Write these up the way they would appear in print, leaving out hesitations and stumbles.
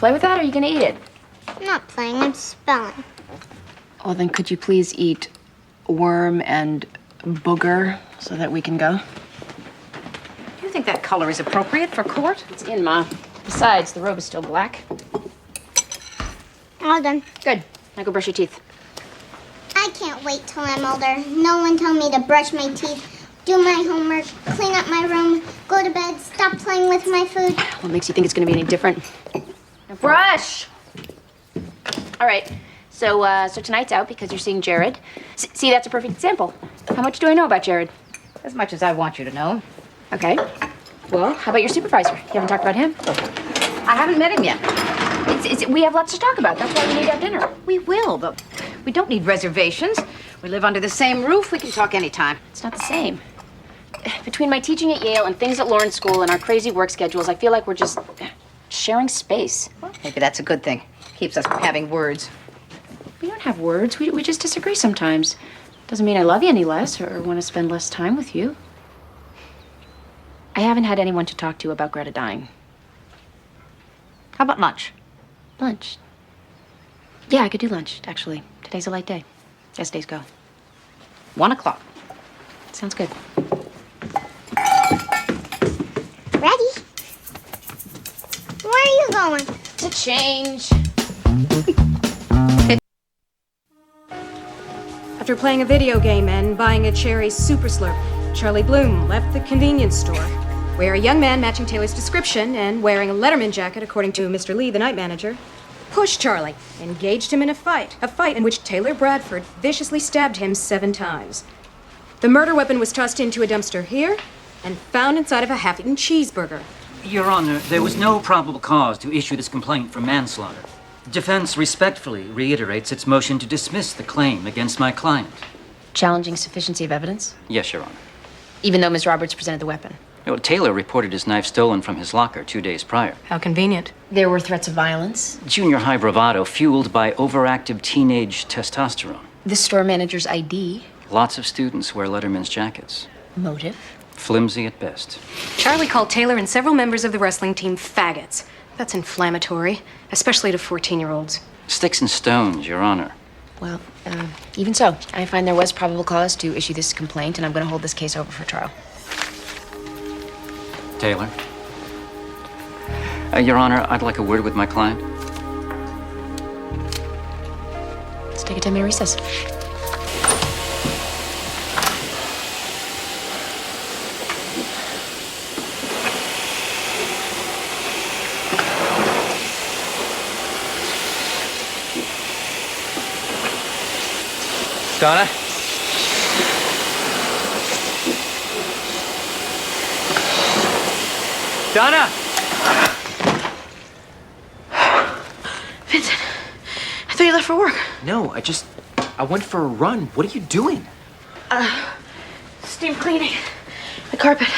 play with that, or are you gonna eat it? I'm not playing, I'm spelling. Well, then could you please eat worm and booger so that we can go? You think that color is appropriate for court? It's in, Ma. Besides, the robe is still black. All done. Good. Now go brush your teeth. I can't wait till I'm older. No one told me to brush my teeth, do my homework, clean up my room, go to bed, stop playing with my food. What makes you think it's gonna be any different? Now brush! All right. So tonight's out because you're seeing Jared. See, that's a perfect example. How much do I know about Jared? As much as I want you to know. Okay. Well, how about your supervisor? You haven't talked about him? I haven't met him yet. We have lots to talk about. That's why we need to have dinner. We will, but we don't need reservations. We live under the same roof. We can talk anytime. It's not the same. Between my teaching at Yale and things at Lawrence School and our crazy work schedules, I feel like we're just sharing space. Well, maybe that's a good thing. Keeps us from having words. We don't have words. We just disagree sometimes. Doesn't mean I love you any less or want to spend less time with you. I haven't had anyone to talk to about Greta dying. How about lunch? Lunch? Yeah, I could do lunch, actually. Today's a light day. As days go. 1 o'clock. Sounds good. Ready? Where are you going? To change. After playing a video game and buying a cherry super slurp, Charlie Bloom left the convenience store, where a young man matching Taylor's description and wearing a Letterman jacket, according to Mr. Lee, the night manager, pushed Charlie, engaged him in a fight in which Taylor Bradford viciously stabbed him 7 times. The murder weapon was tossed into a dumpster here and found inside of a half-eaten cheeseburger. Your Honor, there was no probable cause to issue this complaint for manslaughter. The defense respectfully reiterates its motion to dismiss the claim against my client. Challenging sufficiency of evidence? Yes, Your Honor. Even though Ms. Roberts presented the weapon? Well, Taylor reported his knife stolen from his locker 2 days prior. How convenient. There were threats of violence. Junior high bravado fueled by overactive teenage testosterone. The store manager's ID. Lots of students wear Letterman's jackets. Motive. Flimsy at best. Charlie called Taylor and several members of the wrestling team faggots. That's inflammatory, especially to 14-year-olds. Sticks and stones, Your Honor. Well, even so, I find there was probable cause to issue this complaint, and I'm going to hold this case over for trial. Taylor? Your Honor, I'd like a word with my client. Let's take a 10-minute recess. Donna? Donna! Vincent, I thought you left for work. No, I went for a run. What are you doing? Steam cleaning the carpet.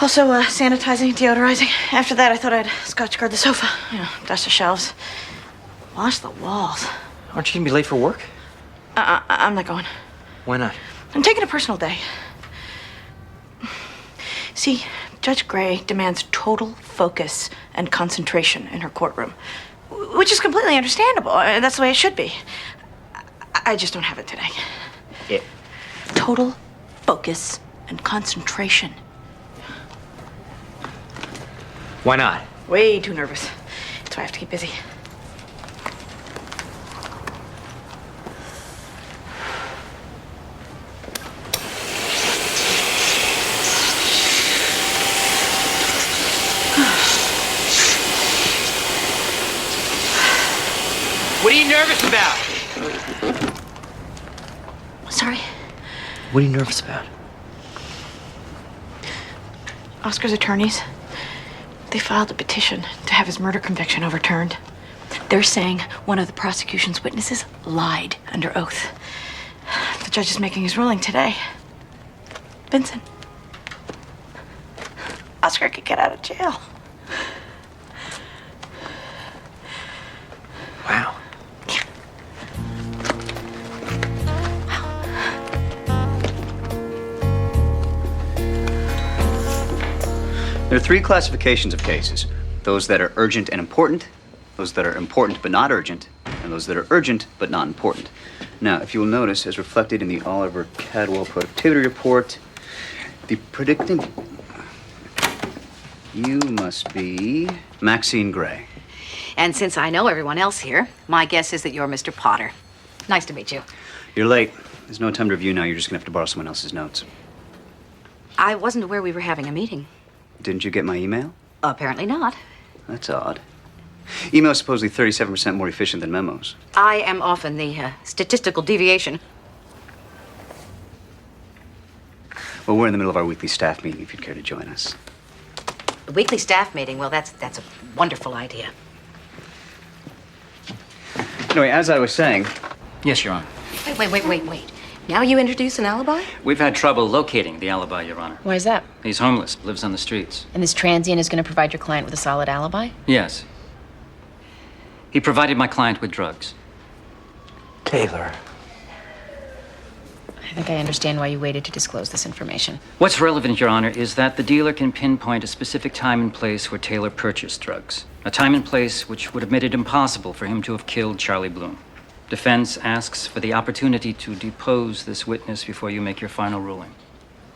Also, sanitizing, deodorizing. After that, I thought I'd scotch guard the sofa. Dust the shelves. Wash the walls. Aren't you gonna be late for work? I'm not going. Why not? I'm taking a personal day. See, Judge Gray demands total focus and concentration in her courtroom, which is completely understandable. That's the way it should be. I just don't have it today. Yeah. Total focus and concentration. Why not? Way too nervous. That's why I have to keep busy. What are you nervous about? Sorry. What are you nervous about? Oscar's attorneys, they filed a petition to have his murder conviction overturned. They're saying one of the prosecution's witnesses lied under oath. The judge is making his ruling today. Vincent, Oscar could get out of jail. Wow. There are 3 classifications of cases. Those that are urgent and important, those that are important but not urgent, and those that are urgent but not important. Now, if you will notice, as reflected in the Oliver Cadwell Productivity Report, the predicting... You must be Maxine Gray. And since I know everyone else here, my guess is that you're Mr. Potter. Nice to meet you. You're late. There's no time to review now. You're just gonna have to borrow someone else's notes. I wasn't aware we were having a meeting. Didn't you get my email? Apparently not. That's odd. Email is supposedly 37% more efficient than memos. I am often the statistical deviation. Well, we're in the middle of our weekly staff meeting, if you'd care to join us. The weekly staff meeting, well, that's a wonderful idea. Anyway, as I was saying, Yes, Your Honor. Wait. Now you introduce an alibi? We've had trouble locating the alibi, Your Honor. Why is that? He's homeless, lives on the streets. And this transient is going to provide your client with a solid alibi? Yes. He provided my client with drugs. Taylor. I think I understand why you waited to disclose this information. What's relevant, Your Honor, is that the dealer can pinpoint a specific time and place where Taylor purchased drugs. A time and place which would have made it impossible for him to have killed Charlie Bloom. Defense asks for the opportunity to depose this witness before you make your final ruling.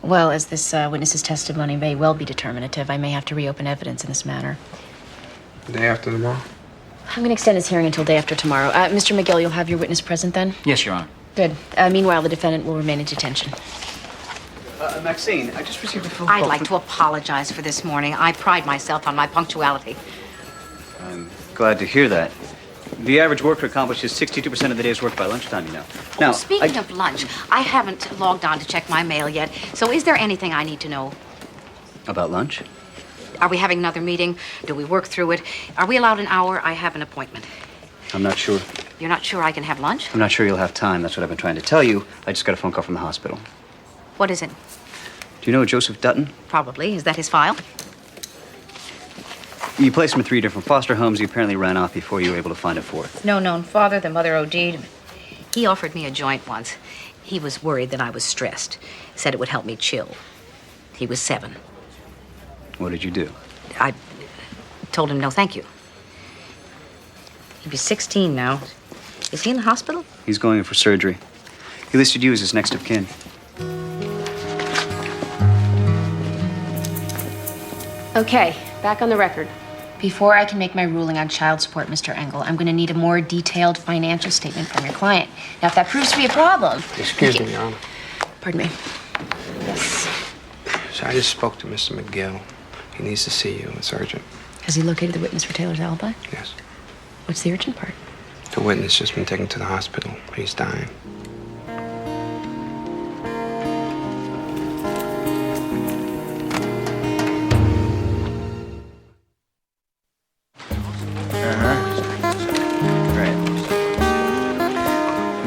Well, as this witness's testimony may well be determinative, I may have to reopen evidence in this matter. Day after tomorrow? I'm going to extend this hearing until day after tomorrow. Mr. McGill, you'll have your witness present then? Yes, Your Honor. Good. Meanwhile, the defendant will remain in detention. Maxine, I just received a phone I'd call like to apologize for this morning. I pride myself on my punctuality. I'm glad to hear that. The average worker accomplishes 62% of the day's work by lunchtime, you know. Now, Speaking of lunch, I haven't logged on to check my mail yet. So is there anything I need to know? About lunch? Are we having another meeting? Do we work through it? Are we allowed an hour? I have an appointment. I'm not sure. You're not sure I can have lunch? I'm not sure you'll have time. That's what I've been trying to tell you. I just got a phone call from the hospital. What is it? Do you know Joseph Dutton? Probably. Is that his file? You placed him in 3 different foster homes. He apparently ran off before you were able to find a 4th. No known father, the mother OD'd. He offered me a joint once. He was worried that I was stressed. Said it would help me chill. He was 7. What did you do? I told him no thank you. He'd be 16 now. Is he in the hospital? He's going in for surgery. He listed you as his next of kin. Okay, back on the record. Before I can make my ruling on child support, Mr. Engel, I'm going to need a more detailed financial statement from your client. Now, if that proves to be a problem... Excuse me, Your Honor. Pardon me. Yes. So I just spoke to Mr. McGill. He needs to see you. It's urgent. Has he located the witness for Taylor's alibi? Yes. What's the urgent part? The witness just been taken to the hospital. He's dying.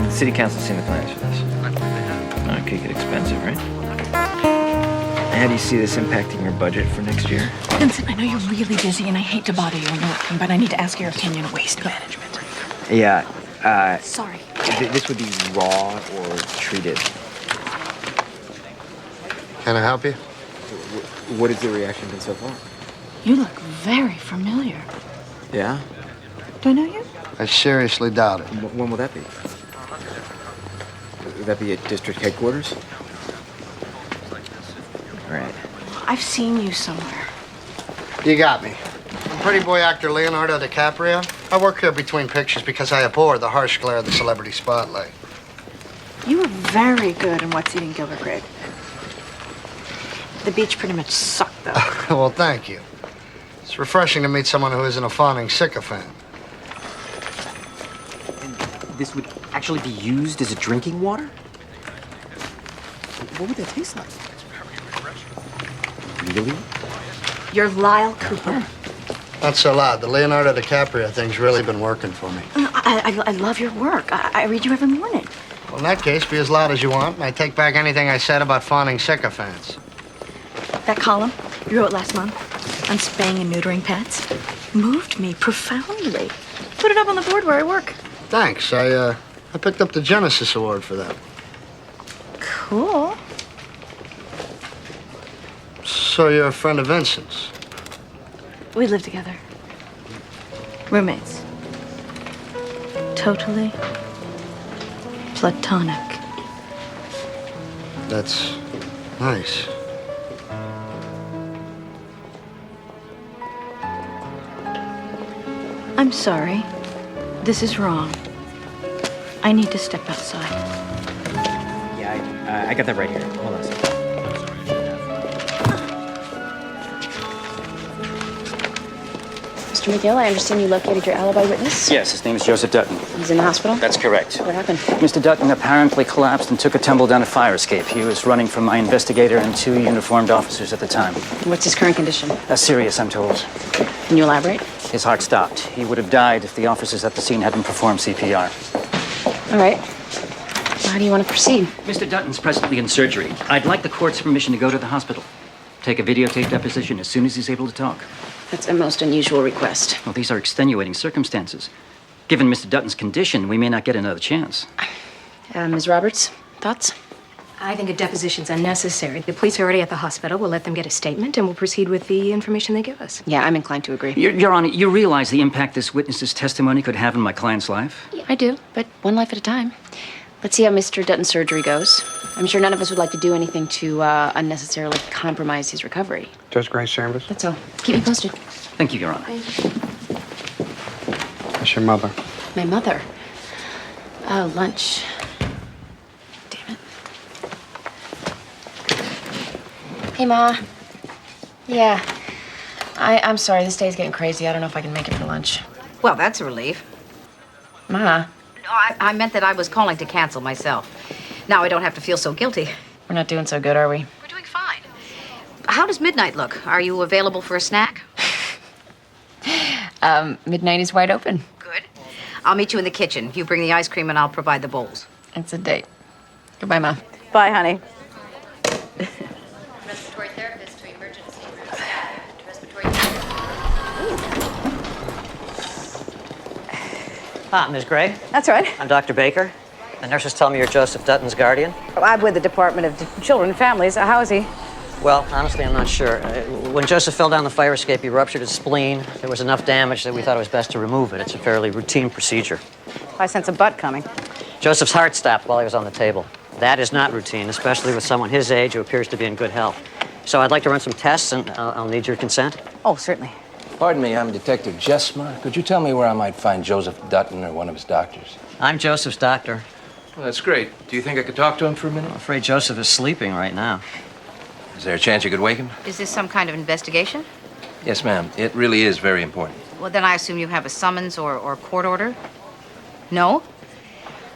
The city council's seen the plans for this. It could get expensive, right? How do you see this impacting your budget for next year? Vincent, I know you're really busy and I hate to bother you when you're working, but I need to ask your opinion on waste management. Yeah, Sorry. this would be raw or treated. Can I help you? What has the reaction been so far? You look very familiar. Yeah? Do I know you? I seriously doubt it. When will that be? Would that be at district headquarters? Right. I've seen you somewhere. You got me. I'm pretty boy actor Leonardo DiCaprio. I work here between pictures because I abhor the harsh glare of the celebrity spotlight. You were very good in What's Eating Gilbert Grape. The beach pretty much sucked, though. Well, thank you. It's refreshing to meet someone who isn't a fawning sycophant. This would actually be used as a drinking water? What would that taste like? Really? You're Lyle Cooper. Not so loud. The Leonardo DiCaprio thing's really been working for me. I love your work. I read you every morning. Well, in that case, be as loud as you want, and I take back anything I said about fawning sycophants. That column you wrote last month on spaying and neutering pets moved me profoundly. Put it up on the board where I work. Thanks. I picked up the Genesis Award for that. Cool. So you're a friend of Vincent's? We live together. Roommates. totally platonic. That's nice. I'm sorry. This is wrong. I need to step outside. Yeah, I got that right here. Hold on a second. Mr. McGill, I understand you located your alibi witness. Yes, his name is Joseph Dutton. He's in the hospital? That's correct. What happened? Mr. Dutton apparently collapsed and took a tumble down a fire escape. He was running from my investigator and 2 uniformed officers at the time. What's his current condition? Serious, I'm told. Can you elaborate? His heart stopped. He would have died if the officers at the scene hadn't performed CPR. All right. How do you want to proceed? Mr. Dutton's presently in surgery. I'd like the court's permission to go to the hospital. Take a videotape deposition as soon as he's able to talk. That's a most unusual request. Well, these are extenuating circumstances. Given Mr. Dutton's condition, we may not get another chance. Ms. Roberts, thoughts? I think a deposition's unnecessary. The police are already at the hospital. We'll let them get a statement, and we'll proceed with the information they give us. Yeah, I'm inclined to agree. Your Honor, you realize the impact this witness's testimony could have on my client's life? Yeah, I do, but one life at a time. Let's see how Mr. Dutton's surgery goes. I'm sure none of us would like to do anything to unnecessarily compromise his recovery. Judge Grace Chambers. That's all. Keep me posted. Thank you, Your Honor. That's your mother. My mother. Oh, lunch. Damn it. Hey, Ma. Yeah. I'm sorry. This day's getting crazy. I don't know if I can make it for lunch. Well, that's a relief. Ma, No, I meant that I was calling to cancel myself. Now I don't have to feel so guilty. we're not doing so good, are we? We're doing fine. How does midnight look? Are you available for a snack? Midnight is wide open. Good. I'll meet you in the kitchen. You bring the ice cream and I'll provide the bowls. It's a date. Goodbye, Ma. Bye, honey. Respiratory therapist to emergency room. Ah, Ms. Gray. That's right. I'm Dr. Baker. The nurses tell me you're Joseph Dutton's guardian. I'm with the Department of Children and Families. How is he? Well, honestly, I'm not sure. When Joseph fell down the fire escape, he ruptured his spleen. There was enough damage that we thought it was best to remove it. It's a fairly routine procedure. I sense a butt coming. Joseph's heart stopped while he was on the table. That is not routine, especially with someone his age who appears to be in good health. So I'd like to run some tests, and I'll need your consent. Oh, certainly. Pardon me, I'm Detective Jessmer. Could you tell me where I might find Joseph Dutton or one of his doctors? I'm Joseph's doctor. Well, that's great. Do you think I could talk to him for a minute? I'm afraid Joseph is sleeping right now. Is there a chance you could wake him? Is this some kind of investigation? Yes, ma'am. It really is very important. Well, then I assume you have a summons or court order? No?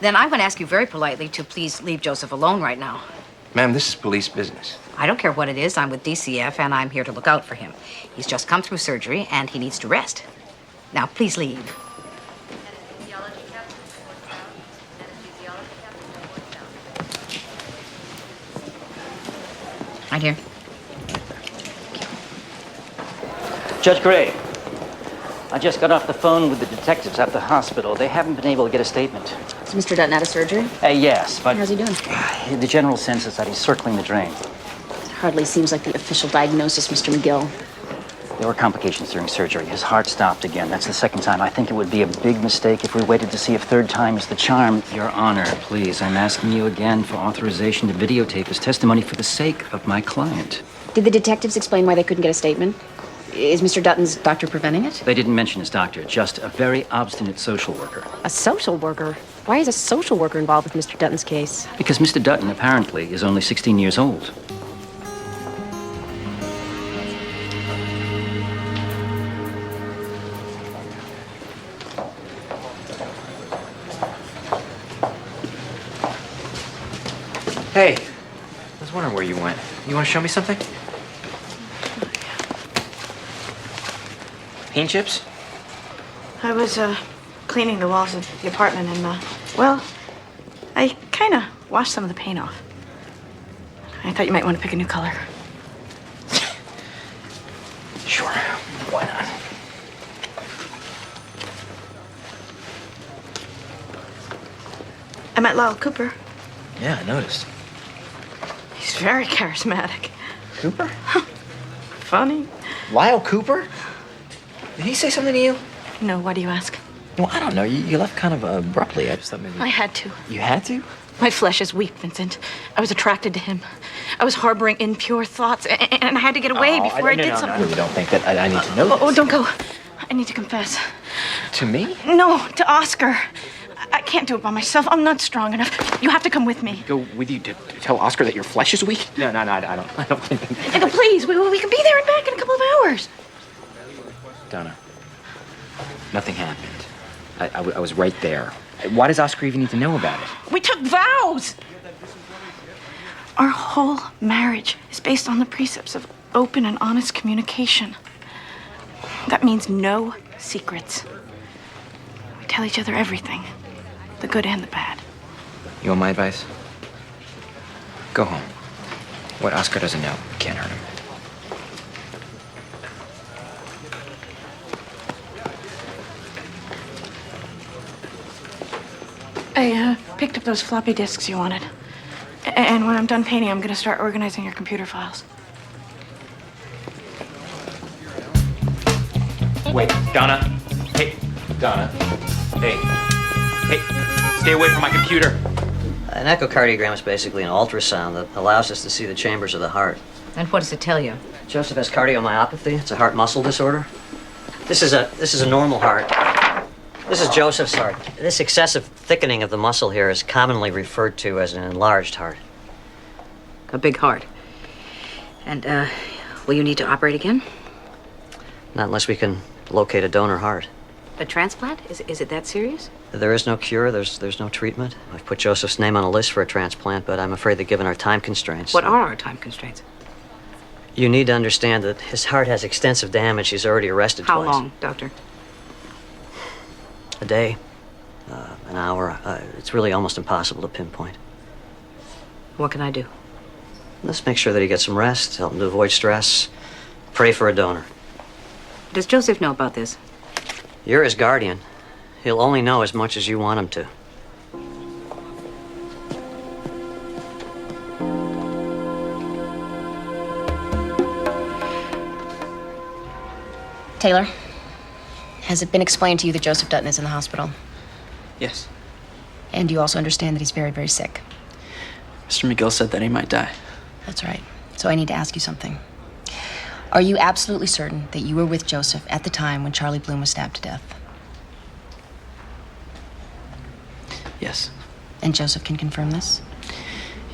Then I'm going to ask you very politely to please leave Joseph alone right now. Ma'am, this is police business. I don't care what it is. I'm with DCF, and I'm here to look out for him. He's just come through surgery, and he needs to rest. Now, please leave. Right here. Judge Gray, I just got off the phone with the detectives at the hospital. They haven't been able to get a statement. Is Mr. Dutton out of surgery? Yes, but How's he doing? the general sense is that he's circling the drain. It hardly seems like the official diagnosis, Mr. McGill. There were complications during surgery. His heart stopped again. That's the second time. I think it would be a big mistake if we waited to see if third time is the charm. Your Honor, please, I'm asking you again for authorization to videotape his testimony for the sake of my client. Did the detectives explain why they couldn't get a statement? Is Mr. Dutton's doctor preventing it? They didn't mention his doctor, just a very obstinate social worker. A social worker? Why is a social worker involved with Mr. Dutton's case? Because Mr. Dutton apparently is only 16 years old. Hey, I was wondering where you went. You want to show me something? Paint chips? I was cleaning the walls of the apartment and, well, I kind of washed some of the paint off. I thought you might want to pick a new color. Sure. Why not? I met Lyle Cooper. Yeah, I noticed. He's very charismatic. Cooper? Funny. Lyle Cooper? Did he say something to you? No, why do you ask? Well, I don't know. You left kind of abruptly. I just thought maybe... I had to. You had to? My flesh is weak, Vincent. I was attracted to him. I was harboring impure thoughts, and I had to get away before I did something. I really don't think that I need to know this. Oh, don't go. I need to confess. To me? No, to Oscar. I can't do it by myself. I'm not strong enough. You have to come with me. Go with you to tell Oscar that your flesh is weak? No, I don't think... Nico, please. We can be there and back in a couple of hours. Donna, nothing happened. I was right there. Why does Oscar even need to know about it? We took vows. Our whole marriage is based on the precepts of open and honest communication. That means no secrets. We tell each other everything, the good and the bad. You want my advice? Go home. What Oscar doesn't know can't hurt him. I picked up those floppy disks you wanted. And when I'm done painting, I'm going to start organizing your computer files. Wait, Donna. Hey, Donna. Hey. Stay away from my computer. An echocardiogram is basically an ultrasound that allows us to see the chambers of the heart. And what does it tell you? Joseph has cardiomyopathy. It's a heart muscle disorder. This is a normal heart. This is Joseph's heart. This excessive thickening of the muscle here is commonly referred to as an enlarged heart. A big heart. And, will you need to operate again? Not unless we can locate a donor heart. A transplant? Is it that serious? There is no cure. There's no treatment. I've put Joseph's name on a list for a transplant, but I'm afraid that given our time constraints... What are our time constraints? You need to understand that his heart has extensive damage. He's already arrested How twice. long, Doctor? A day, an hour. It's really almost impossible to pinpoint. What can I do? Let's make sure that he gets some rest, help him to avoid stress, pray for a donor. Does Joseph know about this? You're his guardian. He'll only know as much as you want him to. Taylor, has it been explained to you that Joseph Dutton is in the hospital? Yes. And you also understand that he's very, very sick? Mr. McGill said that he might die. That's right. So I need to ask you something. Are you absolutely certain that you were with Joseph at the time when Charlie Bloom was stabbed to death? Yes. And Joseph can confirm this?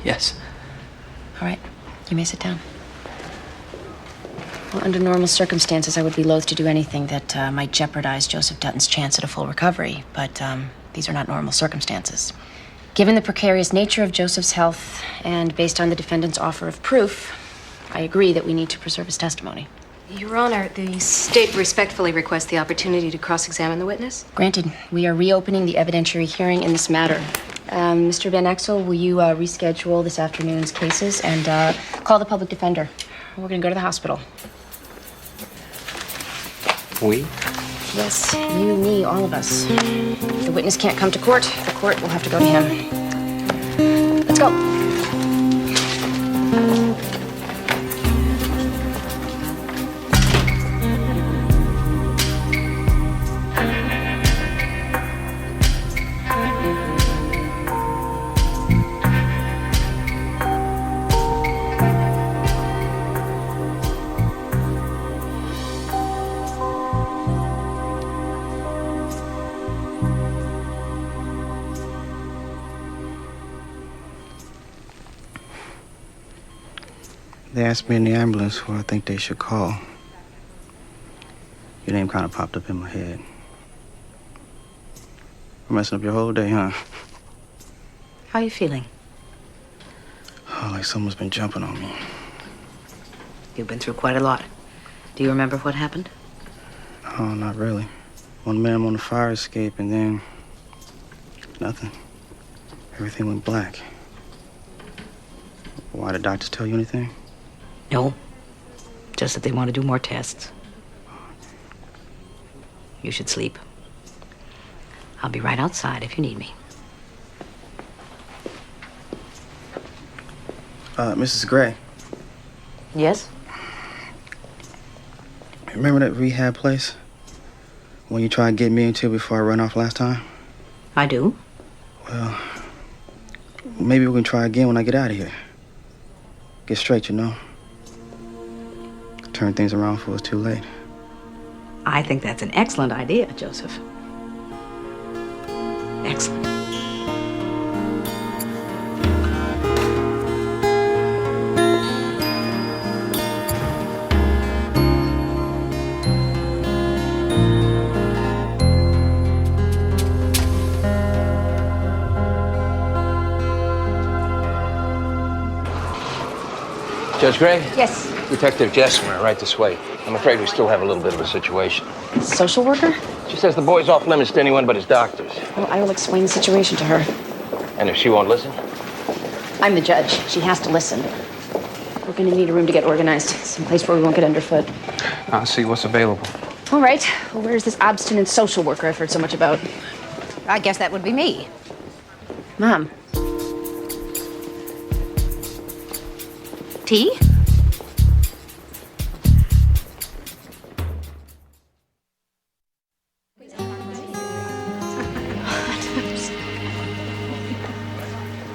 Yes. All right. You may sit down. Well, under normal circumstances, I would be loath to do anything that might jeopardize Joseph Dutton's chance at a full recovery, but these are not normal circumstances. Given the precarious nature of Joseph's health and based on the defendant's offer of proof, I agree that we need to preserve his testimony. Your Honor, the state respectfully requests the opportunity to cross-examine the witness. Granted, we are reopening the evidentiary hearing in this matter. Mr. Van Exel, will you reschedule this afternoon's cases and call the public defender? We're going to go to the hospital. We? Yes, you, me, all of us. The witness can't come to court. The court will have to go to him. Let's go. They asked me in the ambulance who I think they should call. Your name kind of popped up in my head. We're messing up your whole day, huh? How are you feeling? Oh, like someone's been jumping on me. You've been through quite a lot. Do you remember what happened? Oh, not really. One minute I'm on the fire escape and then nothing. Everything went black. Why, did doctors tell you anything? No. Just that they want to do more tests. You should sleep. I'll be right outside if you need me. Mrs. Gray. Yes? Remember that rehab place? When you tried to get me into before I ran off last time? I do. Well, maybe we can try again when I get out of here. Get straight, you know. Turn things around before it's too late. I think that's an excellent idea, Joseph. Excellent. Judge Gray? Yes. Detective Jessmer, right this way. I'm afraid we still have a little bit of a situation. Social worker? She says the boy's off limits to anyone but his doctors. Well, I will explain the situation to her. And if she won't listen? I'm the judge. She has to listen. We're going to need a room to get organized. Someplace where we won't get underfoot. I'll see what's available. All right. Well, where's this obstinate social worker I've heard so much about? I guess that would be me. Mom. Tea?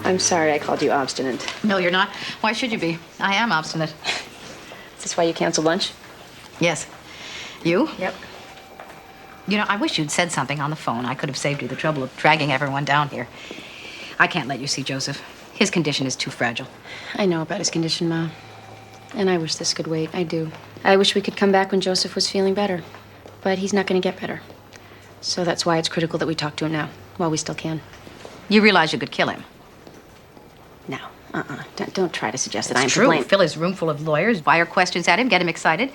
I'm sorry I called you obstinate. No, you're not. Why should you be? I am obstinate. Is this why you canceled lunch? Yes. You? Yep. You know, I wish you'd said something on the phone. I could have saved you the trouble of dragging everyone down here. I can't let you see Joseph. His condition is too fragile. I know about his condition, Ma. And I wish this could wait. I do. I wish we could come back when Joseph was feeling better. But he's not going to get better. So that's why it's critical that we talk to him now, while we still can. You realize you could kill him? No. Don't try to suggest that I'm It's to true. blame. Fill his room full of lawyers, fire questions at him, get him excited.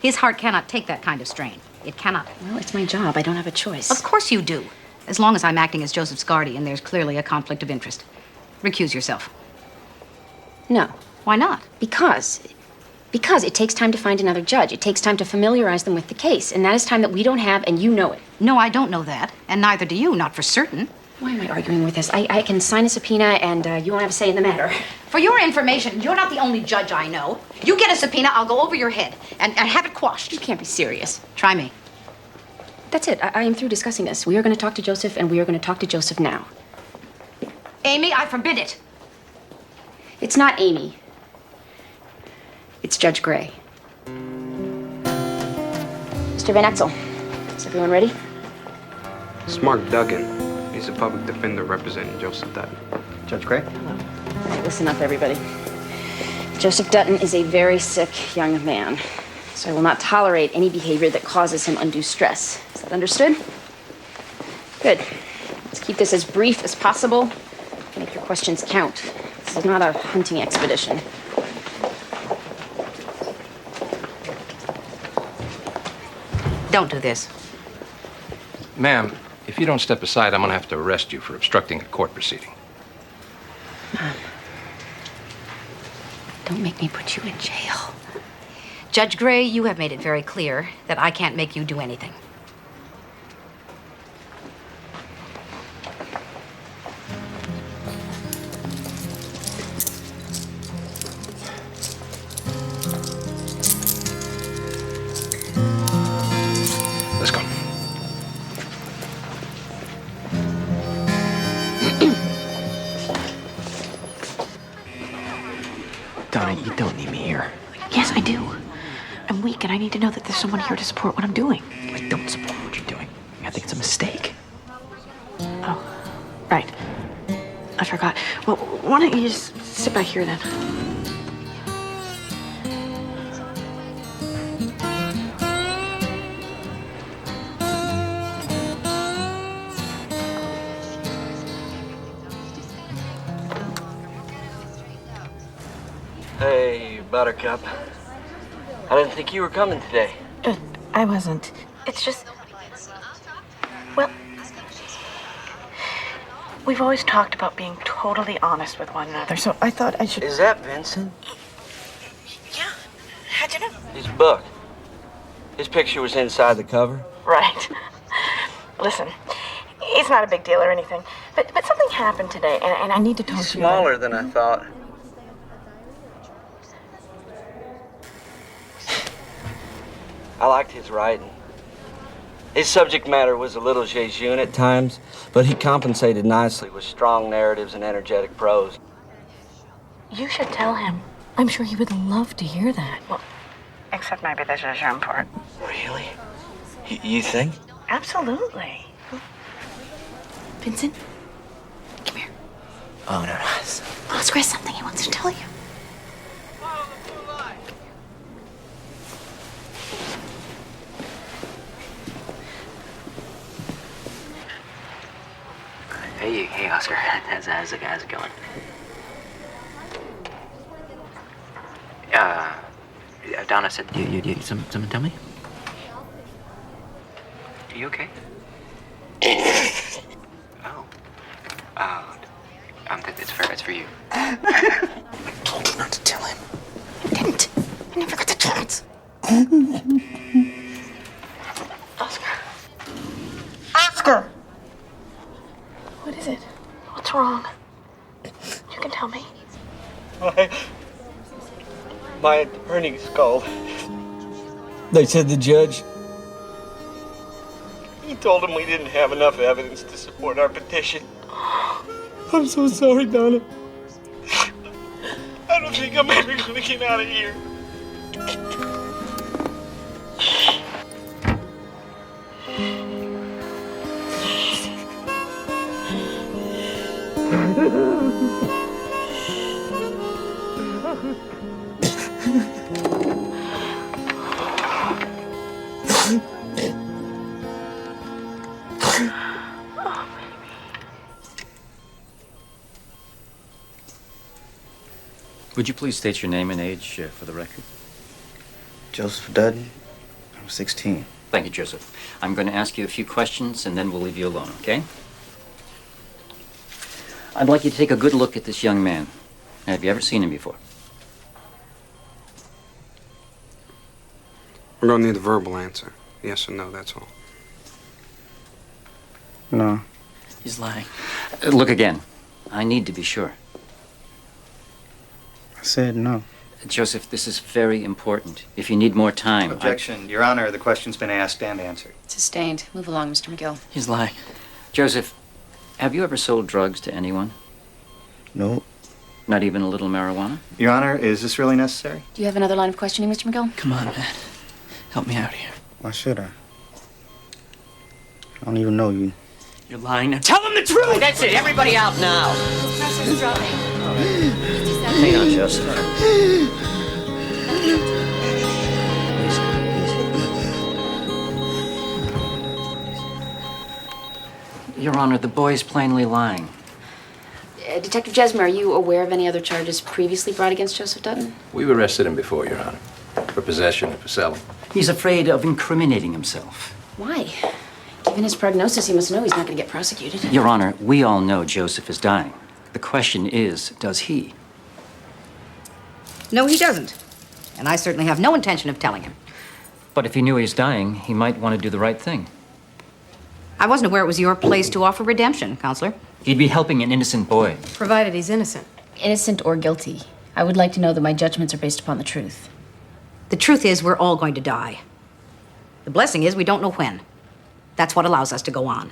His heart cannot take that kind of strain. It cannot. Well, it's my job. I don't have a choice. Of course you do. As long as I'm acting as Joseph's guardian, there's clearly a conflict of interest. Recuse yourself. No. Why not? Because it takes time to find another judge. It takes time to familiarize them with the case. And that is time that we don't have, and you know it. No, I don't know that. And neither do you, not for certain. Why am I arguing with this? I can sign a subpoena, and you won't have a say in the matter. For your information, you're not the only judge I know. You get a subpoena, I'll go over your head and have it quashed. You can't be serious. Try me. That's it. I am through discussing this. We are going to talk to Joseph, and we are going to talk to Joseph now. Amy, I forbid it. It's not Amy. It's Judge Gray. Mr. Van Etzel, is everyone ready? It's Mark Duggan. He's a public defender representing Joseph Dutton. Judge Gray? All right, listen up, everybody. Joseph Dutton is a very sick young man, so I will not tolerate any behavior that causes him undue stress. Is that understood? Good. Let's keep this as brief as possible. Make your questions count. This is not a hunting expedition. Don't do this. Ma'am, if you don't step aside, I'm going to have to arrest you for obstructing a court proceeding. Mom, don't make me put you in jail. Judge Gray, you have made it very clear that I can't make you do anything. Let's go. Donna, you don't need me here. Yes, I do. I'm weak, and I need to know that there's someone here to support what I'm doing. I don't support what you're doing. I think it's a mistake. Oh, right. I forgot. Well, why don't you just sit back here then? Hey, Buttercup. I didn't think you were coming today. I wasn't. It's just... Well, we've always talked about being totally honest with one another, so I thought I should... Is that Vincent? Yeah. How'd you know? His book. His picture was inside the cover. Right. Listen, it's not a big deal or anything, but something happened today, and I need to talk to you about Smaller than I thought. I liked his writing. His subject matter was a little jejune at times, but he compensated nicely with strong narratives and energetic prose. You should tell him. I'm sure he would love to hear that. Well, except maybe the jejune part. Really? You think? Absolutely. Vincent, come here. Oh, no. Oscar has something he wants to tell you. Hey, Oscar. How's it going? Donna said you something tell me? Are you okay? Oh. It's for you. I told you not to tell him. You didn't. I never got the chance. Oscar. Oscar! What is it? What's wrong? You can tell me. My attorney's called. They said the judge. He told him we didn't have enough evidence to support our petition. I'm so sorry, Donna. I don't think I'm ever gonna get out of here. Would you please state your name and age for the record? Joseph Dutton. I'm 16. Thank you, Joseph. I'm going to ask you a few questions, and then we'll leave you alone, okay? I'd like you to take a good look at this young man. Have you ever seen him before? We're gonna need a verbal answer. Yes or no, that's all. No. He's lying. Look again. I need to be sure. I said no. Joseph, this is very important. If you need more time... Objection. Your Honor, the question's been asked and answered. Sustained. Move along, Mr. McGill. He's lying. Joseph, have you ever sold drugs to anyone? Nope. Not even a little marijuana? Your Honor, is this really necessary? Do you have another line of questioning, Mr. McGill? Come on, man. Help me out here. Why should I? I don't even know you. You're lying now. Tell him the truth! That's it. Everybody out now. Pressure's dropping. Hang on, Joseph. Your Honor, the boy's plainly lying. Detective Jesmer, are you aware of any other charges previously brought against Joseph Dutton? We've arrested him before, Your Honor. For possession and for selling. He's afraid of incriminating himself. Why? Given his prognosis, he must know he's not going to get prosecuted. Your Honor, we all know Joseph is dying. The question is, does he? No, he doesn't. And I certainly have no intention of telling him. But if he knew he was dying, he might want to do the right thing. I wasn't aware it was your place to offer redemption, Counselor. He'd be helping an innocent boy. Provided he's innocent. Innocent or guilty. I would like to know that my judgments are based upon the truth. The truth is, we're all going to die. The blessing is, we don't know when. That's what allows us to go on.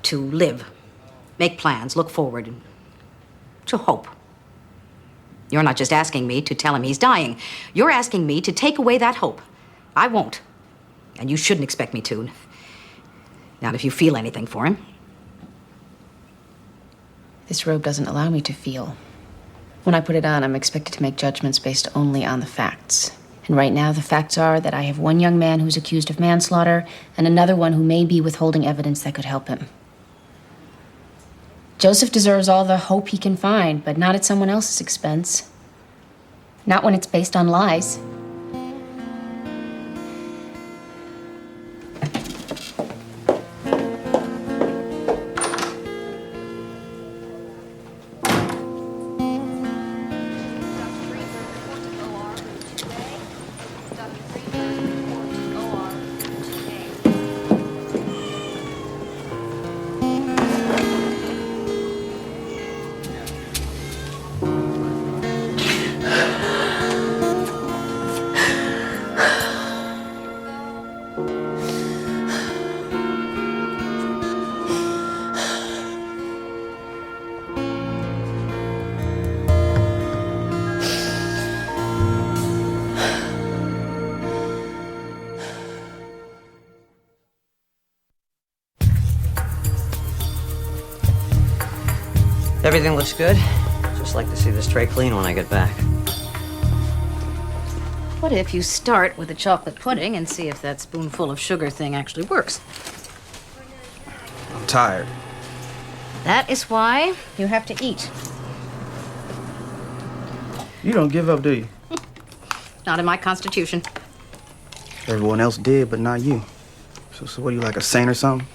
To live, make plans, look forward, and to hope. You're not just asking me to tell him he's dying. You're asking me to take away that hope. I won't. And you shouldn't expect me to. Not if you feel anything for him. This robe doesn't allow me to feel. When I put it on, I'm expected to make judgments based only on the facts. And right now, the facts are that I have one young man who's accused of manslaughter and another one who may be withholding evidence that could help him. Joseph deserves all the hope he can find, but not at someone else's expense. Not when it's based on lies. Everything looks good. Just like to see this tray clean when I get back. What if you start with a chocolate pudding and see if that spoonful of sugar thing actually works? I'm tired. That is why you have to eat. You don't give up, do you? Not in my constitution. Everyone else did, but not you. So what are you, like a saint or something?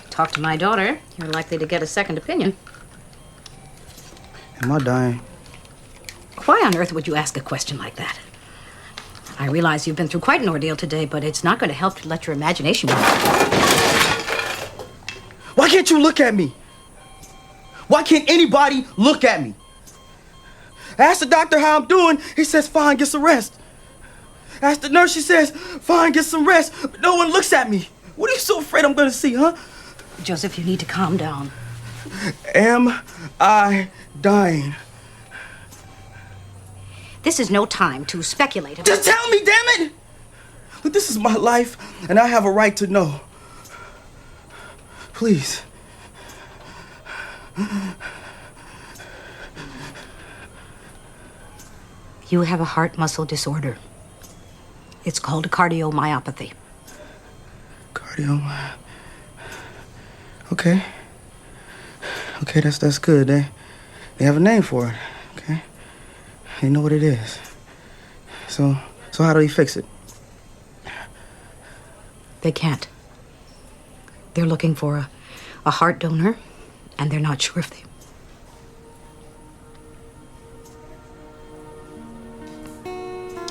Talk to my daughter, you're likely to get a second opinion. Am I dying? Why on earth would you ask a question like that? I realize you've been through quite an ordeal today, but it's not going to help to let your imagination run. Why can't you look at me? Why can't anybody look at me? I asked the doctor how I'm doing. He says, fine, get some rest. I asked the nurse, she says, fine, get some rest. But no one looks at me. What are you so afraid I'm going to see, huh? Joseph, you need to calm down. Am I dying? This is no time to speculate about... Just tell me, damn it! Look, this is my life, and I have a right to know. Please. You have a heart muscle disorder. It's called a cardiomyopathy. Cardio. Okay. Okay, that's good. They have a name for it. Okay. They know what it is. So how do we fix it? They can't. They're looking for a heart donor, and they're not sure if they...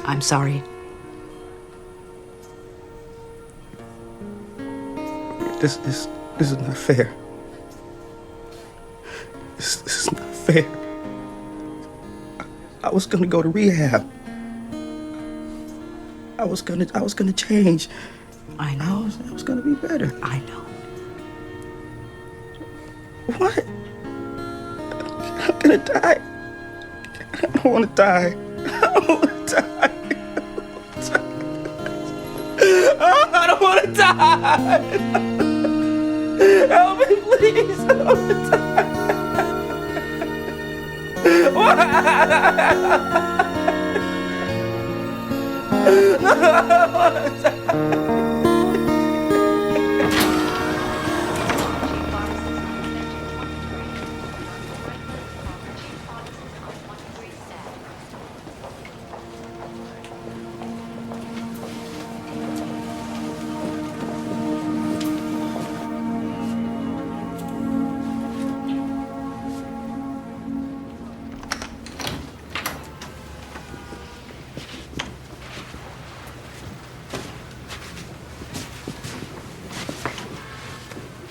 I'm sorry. This is not fair. This is not fair. I was gonna go to rehab. I was gonna change. I know. I was gonna be better. I know. What? I'm gonna die. I don't wanna die. I don't wanna die. I don't wanna die. Help me, please. I don't wanna die.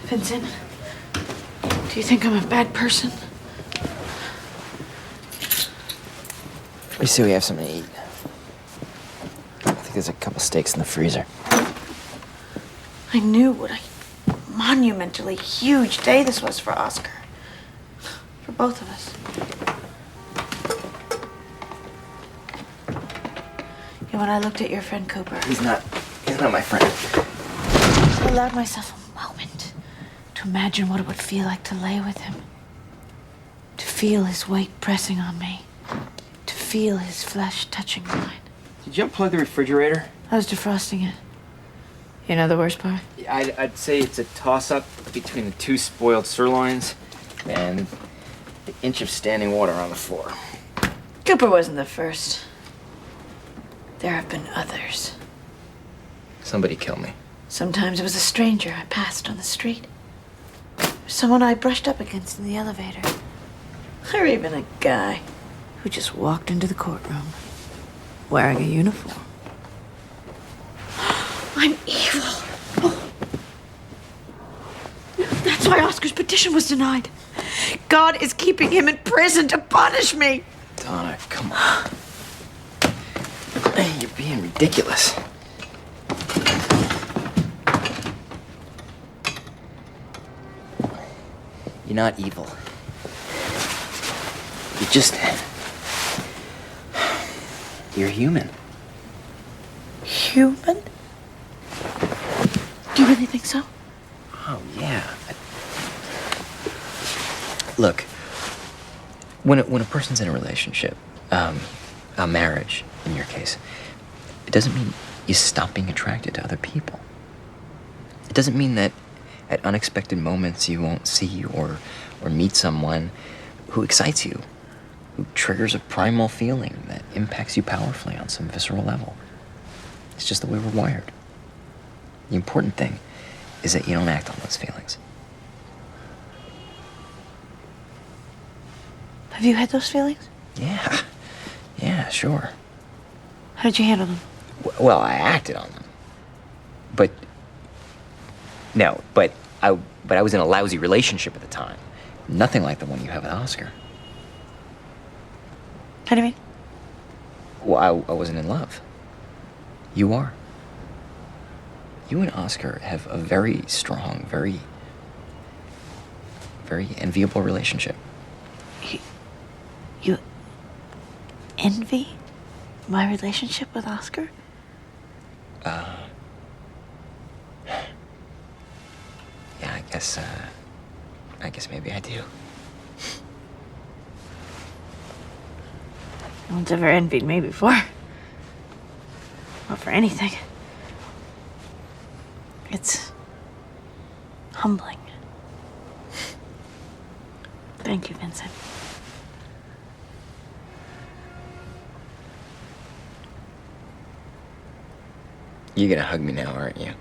Vincent, do you think I'm a bad person? We say we have something to eat. I think there's a couple steaks in the freezer. I knew what a monumentally huge day this was for Oscar. For both of us. And when I looked at your friend Cooper, He's not my friend. I allowed myself a moment to imagine what it would feel like to lay with him. To feel his weight pressing on me. To feel his flesh touching mine. Did you unplug the refrigerator? I was defrosting it. You know the worst part? I'd say it's a toss-up between the two spoiled sirloins and the inch of standing water on the floor. Cooper wasn't the first. There have been others. Somebody kill me. Sometimes it was a stranger I passed on the street. Someone I brushed up against in the elevator. Or even a guy who just walked into the courtroom wearing a uniform. I'm evil. Oh. That's why Oscar's petition was denied. God is keeping him in prison to punish me. Donna, come on. Hey, you're being ridiculous. You're not evil. You're just... You're human. Human? Do you really think so? Oh, yeah. Look, when a person's in a relationship, a marriage in your case, it doesn't mean you stop being attracted to other people. It doesn't mean that at unexpected moments you won't see or meet someone who excites you, who triggers a primal feeling that impacts you powerfully on some visceral level. It's just the way we're wired. The important thing is that you don't act on those feelings. Have you had those feelings? Yeah, sure. How did you handle them? Well, I acted on them. But I was in a lousy relationship at the time. Nothing like the one you have with Oscar. How do you mean? Well, I wasn't in love. You are. You and Oscar have a very strong, very enviable relationship. You envy my relationship with Oscar? Yeah, I guess maybe I do. No one's ever envied me before. Not for anything. It's humbling. Thank you, Vincent. You're gonna hug me now, aren't you?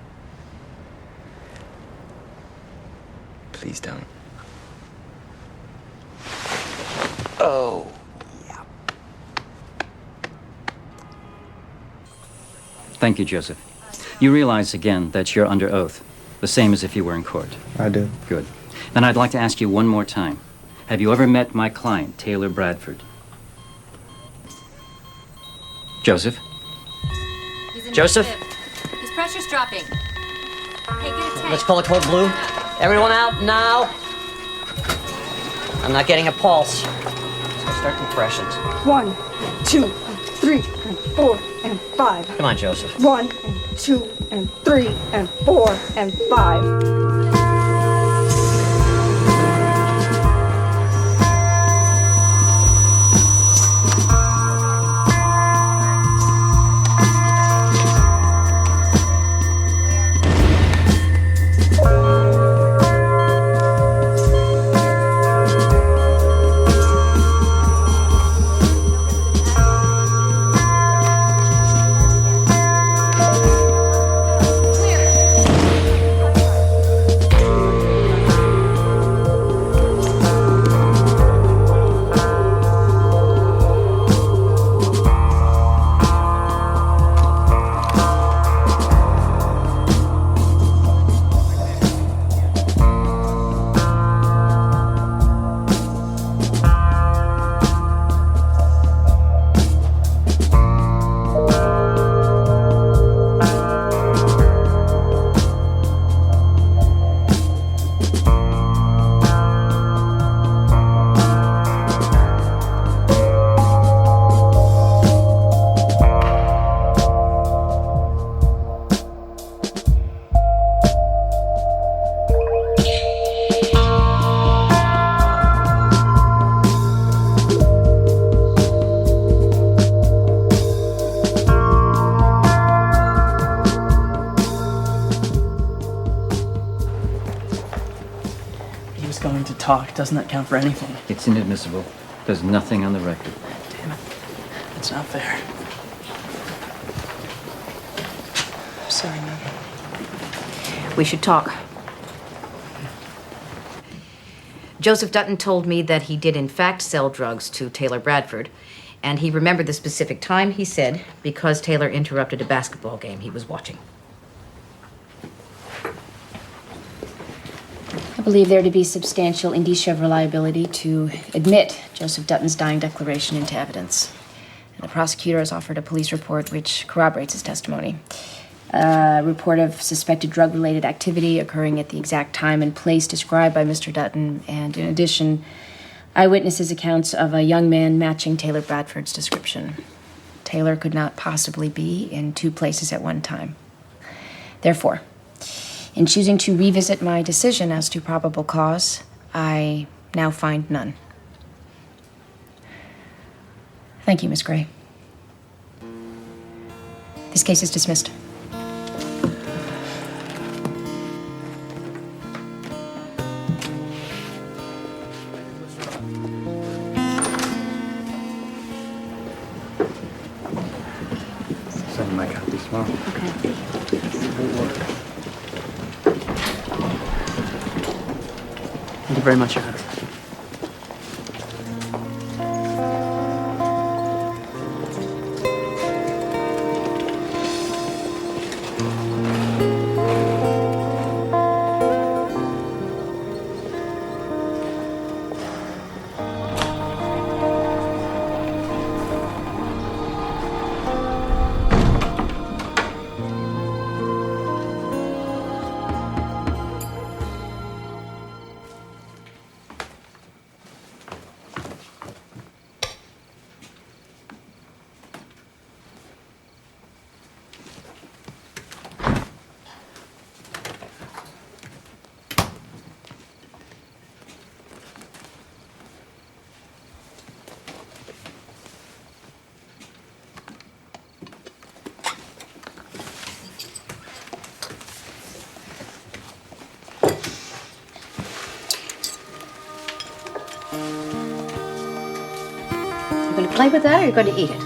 Please don't. Oh. Thank you, Joseph. You realize again that you're under oath, the same as if you were in court. I do. Good. Then I'd like to ask you one more time. Have you ever met my client, Taylor Bradford? Joseph? Joseph? His pressure's dropping. Hey, get a tank. Let's call it code blue. Everyone out now. I'm not getting a pulse. Let's start compressions. 1, 2, 3, and 4, and 5. Come on, Joseph. 1, and 2, and 3, and 4, and 5. Talk. Doesn't that count for anything? It's inadmissible. There's nothing on the record. Damn it. It's not fair. I'm sorry, man. We should talk. Joseph Dutton told me that he did in fact sell drugs to Taylor Bradford, and he remembered the specific time, he said, because Taylor interrupted a basketball game he was watching. I believe there to be substantial indicia of reliability to admit Joseph Dutton's dying declaration into evidence. And the prosecutor has offered a police report which corroborates his testimony. A report of suspected drug-related activity occurring at the exact time and place described by Mr. Dutton, and in addition, eyewitnesses' accounts of a young man matching Taylor Bradford's description. Taylor could not possibly be in two places at one time. Therefore, in choosing to revisit my decision as to probable cause, I now find none. Thank you, Miss Gray. This case is dismissed. Send my copy tomorrow. Okay. Thank you very much, Your Honor. You going to play with that or are you going to eat it?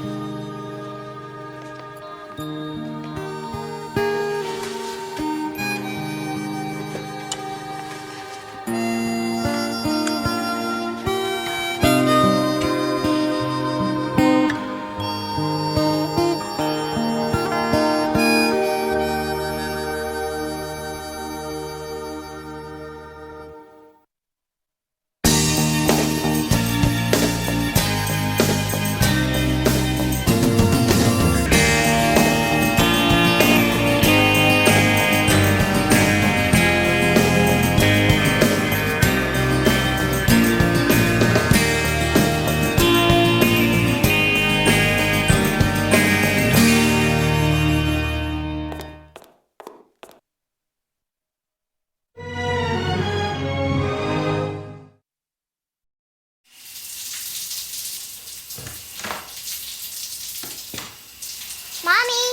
Mommy!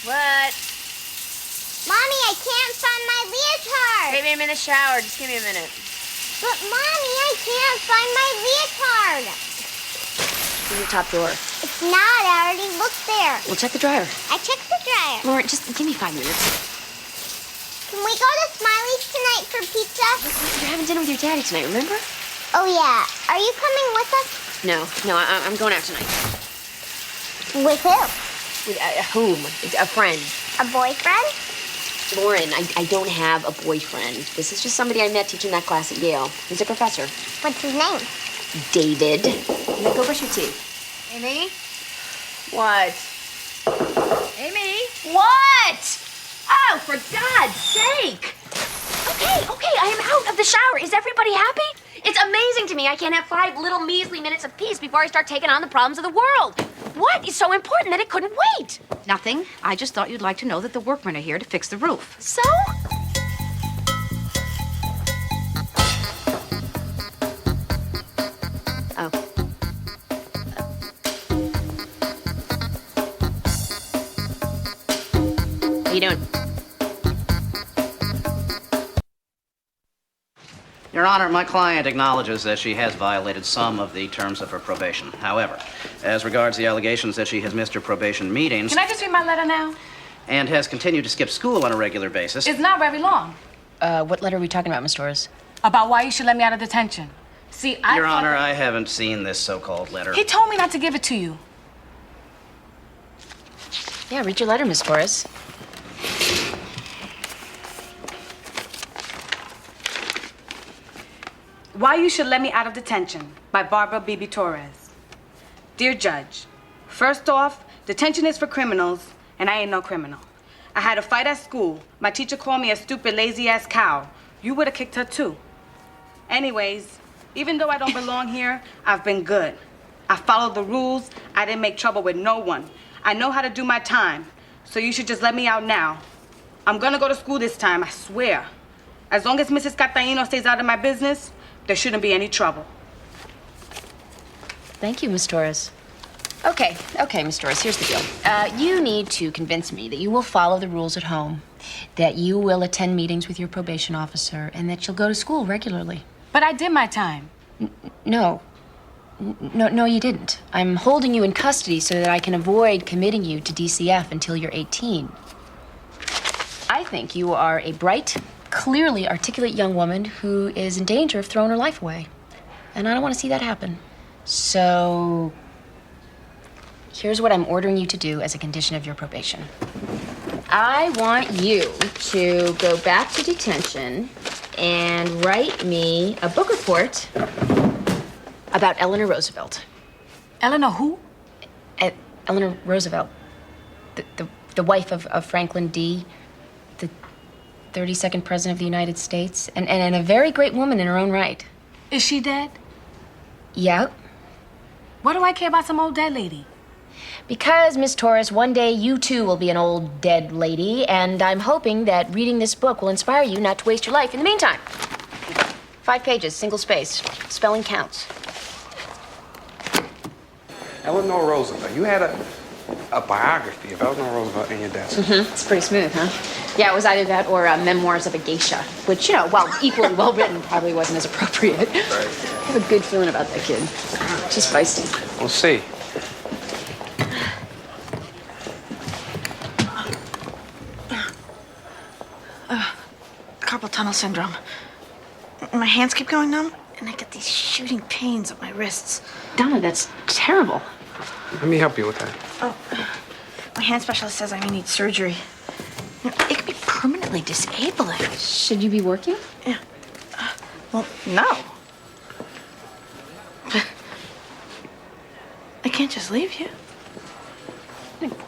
What? Mommy, I can't find my leotard! Maybe I'm in the shower. Just give me a minute. But Mommy, I can't find my leotard! In your top drawer. It's not. I already looked there. We'll check the dryer. I checked the dryer. Lauren, just give me 5 minutes. Can we go to Smiley's tonight for pizza? You're having dinner with your daddy tonight, remember? Oh, yeah. Are you coming with us? No, I'm going out tonight. With who? With whom? A friend. A boyfriend? Lauren, I don't have a boyfriend. This is just somebody I met teaching that class at Yale. He's a professor. What's his name? David. Now go brush your teeth. Amy? What? Amy? What? Oh, for God's sake! Okay, I am out of the shower. Is everybody happy? It's amazing to me I can't have 5 little measly minutes of peace before I start taking on the problems of the world. What is so important that it couldn't wait? Nothing. I just thought you'd like to know that the workmen are here to fix the roof. So? Oh. How you doing? Your Honor, my client acknowledges that she has violated some of the terms of her probation. However, as regards the allegations that she has missed her probation meetings Can I just read my letter now? and has continued to skip school on a regular basis, It's not very long. What letter are we talking about, Miss Torres? About why you should let me out of detention. See, I Your thought Honor, that- I haven't seen this so-called letter. He told me not to give it to you. Yeah, read your letter, Miss Torres. Why You Should Let Me Out of Detention by Barbara Beebe Torres. Dear Judge, first off, detention is for criminals, and I ain't no criminal. I had a fight at school. My teacher called me a stupid, lazy-ass cow. You would have kicked her, too. Anyways, even though I don't belong here, I've been good. I followed the rules. I didn't make trouble with no one. I know how to do my time, so you should just let me out now. I'm gonna go to school this time, I swear. As long as Mrs. Cataino stays out of my business, there shouldn't be any trouble. Thank you, Miss Torres. Okay, Miss Torres, here's the deal. You need to convince me that you will follow the rules at home, that you will attend meetings with your probation officer, and that you'll go to school regularly. But I did my time. No, you didn't. I'm holding you in custody so that I can avoid committing you to DCF until you're 18. I think you are a bright, clearly articulate young woman who is in danger of throwing her life away. And I don't want to see that happen. So, here's what I'm ordering you to do as a condition of your probation. I want you to go back to detention and write me a book report about Eleanor Roosevelt. Eleanor who? Eleanor Roosevelt, the wife of Franklin D., the 32nd President of the United States, and a very great woman in her own right. Is she dead? Yeah. Why do I care about some old dead lady? Because, Miss Torres, one day you too will be an old dead lady, and I'm hoping that reading this book will inspire you not to waste your life. In the meantime, 5 pages, single space. Spelling counts. Eleanor Roosevelt. You had a biography of Eleanor Roosevelt in your desk. It's pretty smooth, huh? Yeah, it was either that or Memoirs of a Geisha, which, while equally well written, probably wasn't as appropriate. Right. I have a good feeling about that kid. She's feisty. We'll see. Carpal tunnel syndrome. My hands keep going numb, and I get these shooting pains at my wrists. Donna, that's terrible. Let me help you with that. Oh, my hand specialist says I may need surgery. It could be permanently disabling. Should you be working? Yeah. Well, no. But I can't just leave you.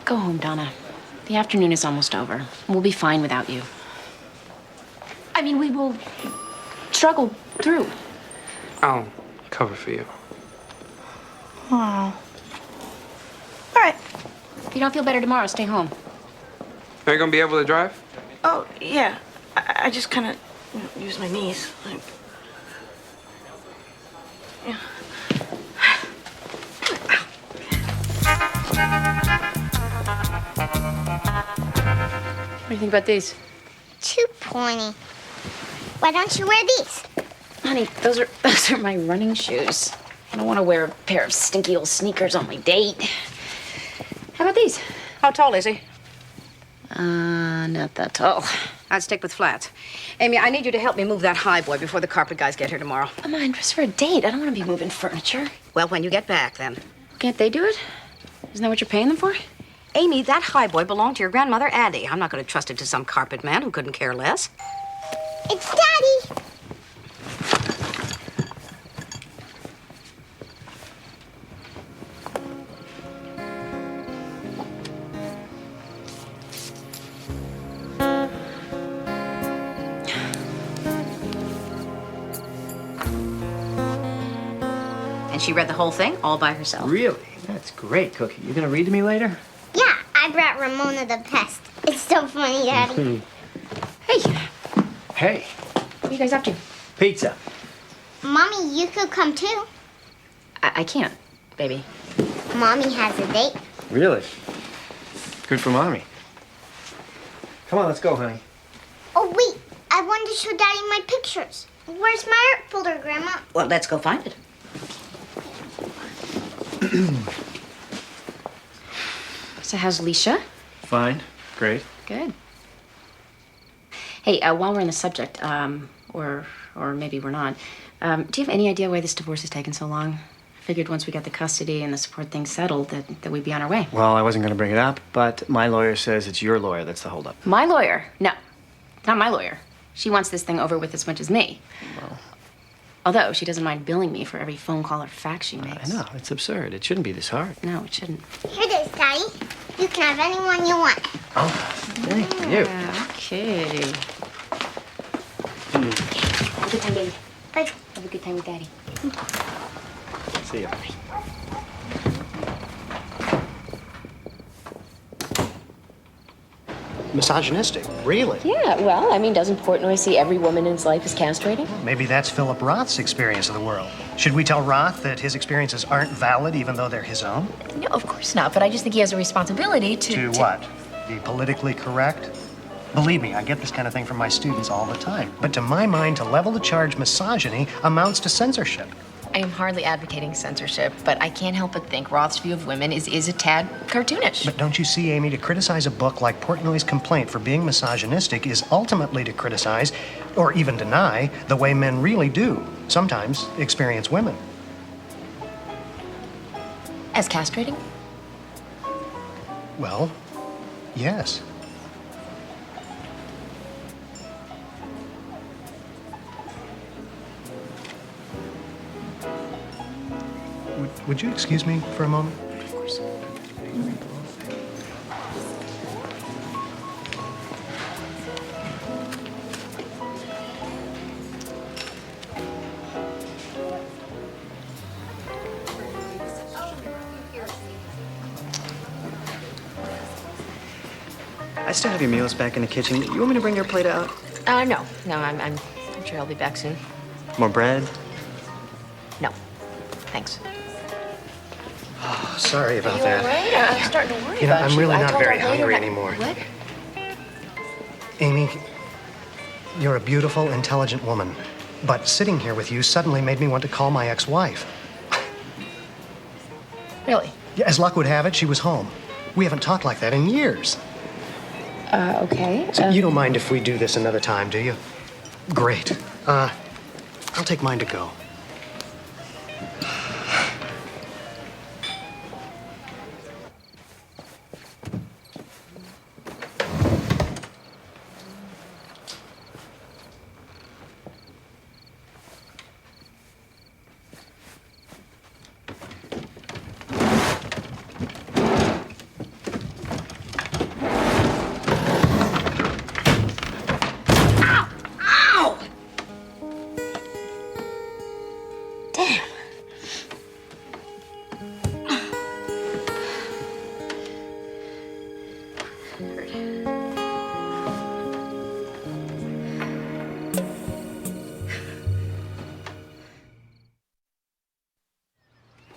Go home, Donna. The afternoon is almost over. We'll be fine without you. I mean, we will struggle through. I'll cover for you. Oh. All right. If you don't feel better tomorrow, stay home. Are you gonna be able to drive? Oh, yeah. I just kind of use my knees. Like, yeah. What do you think about these? Too pointy. Why don't you wear these? Honey, those are my running shoes. I don't want to wear a pair of stinky old sneakers on my date. How about these? How tall is he? Not that tall. I'd stick with flats. Amy, I need you to help me move that high boy before the carpet guys get here tomorrow. Come on, just for a date. I don't want to be moving furniture. Well, when you get back, then. Can't they do it? Isn't that what you're paying them for? Amy, that high boy belonged to your grandmother, Addie. I'm not going to trust it to some carpet man who couldn't care less. It's Daddy. And she read the whole thing all by herself. Really? That's great, Cookie. You gonna read to me later? Yeah, I brought Ramona the Pest. It's so funny, Daddy. Hey, What are you guys up to? pizza. Mommy, you could come too. I can't, baby. Mommy has a date. Really? Good for Mommy. Come on, let's go, honey. Oh, wait. I wanted to show Daddy my pictures. Where's my art folder, Grandma? Well, let's go find it. So how's Alicia? Fine. Great. Good. Hey, while we're on the subject, or maybe we're not, do you have any idea why this divorce has taken so long? I figured once we got the custody and the support thing settled that we'd be on our way. Well, I wasn't going to bring it up, but my lawyer says it's your lawyer that's the holdup. My lawyer? No, not my lawyer. She wants this thing over with as much as me. Well, Although she doesn't mind billing me for every phone call or fax she makes. I know. It's absurd. It shouldn't be this hard. No, it shouldn't. Here it is, Daddy. You can have anyone you want. Oh, thank you. Okay. Have a good time, baby. Bye. Have a good time with Daddy. See ya. misogynistic, really. Yeah, well, I mean, doesn't Portnoy see every woman in his life as castrating? Maybe that's Philip Roth's experience of the world. Should we tell Roth that his experiences aren't valid even though they're his own? No, of course not, but I just think he has a responsibility To what? Be politically correct? Believe me, I get this kind of thing from my students all the time. But to my mind, to level the charge misogyny amounts to censorship. I am hardly advocating censorship, but I can't help but think Roth's view of women is a tad cartoonish. But don't you see, Amy, to criticize a book like Portnoy's Complaint for being misogynistic is ultimately to criticize, or even deny, the way men really do sometimes experience women. As castrating? Well, yes. Would you excuse me for a moment? Of course. I still have your meals back in the kitchen. You want me to bring your plate out? No. I'm sure I'll be back soon. More bread? No. Thanks. Oh, sorry about Are you that. all right? I'm starting to worry You know, about I'm really I not told very our waiter hungry that- anymore. What? Amy, you're a beautiful, intelligent woman. But sitting here with you suddenly made me want to call my ex-wife. Really? Yeah, as luck would have it, she was home. We haven't talked like that in years. Okay. So you don't mind if we do this another time, do you? Great. I'll take mine to go. Ow! Damn.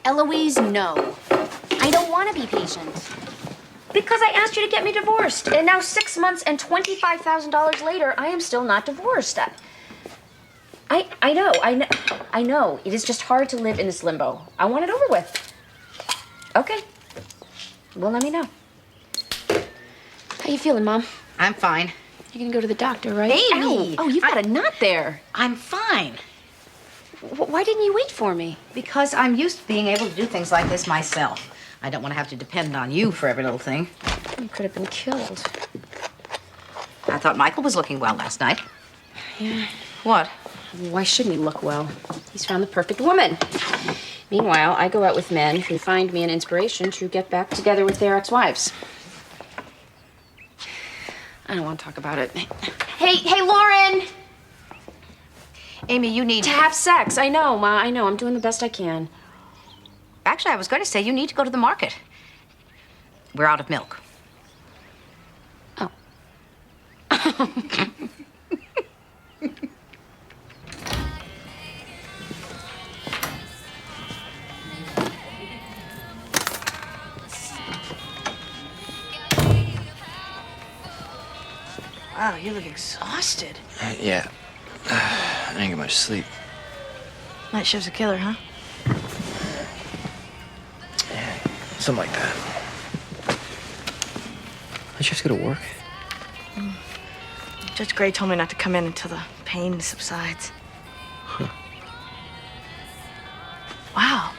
Eloise, no. I don't want to be patient. Because I asked you to get me divorced. And now 6 months and $25,000 later, I am still not divorced. I know. It is just hard to live in this limbo. I want it over with. Okay. Well, let me know. How you feeling, Mom? I'm fine. You're gonna go to the doctor, right? Amy! Ow. Oh, you've got a knot there. I'm fine. Why didn't you wait for me? Because I'm used to being able to do things like this myself. I don't want to have to depend on you for every little thing. You could have been killed. I thought Michael was looking well last night. Yeah. What? Why shouldn't he look well? He's found the perfect woman. Meanwhile, I go out with men who find me an inspiration to get back together with their ex-wives. I don't want to talk about it. Hey, Lauren! Amy, you need to have sex. I know, Ma. I know. I'm doing the best I can. Actually, I was going to say you need to go to the market. We're out of milk. Oh. Wow, you look exhausted. Yeah. I didn't get much sleep. Night shift's a killer, huh? Something like that. Don't you have to go to work? Judge Gray told me not to come in until the pain subsides. Huh. Wow.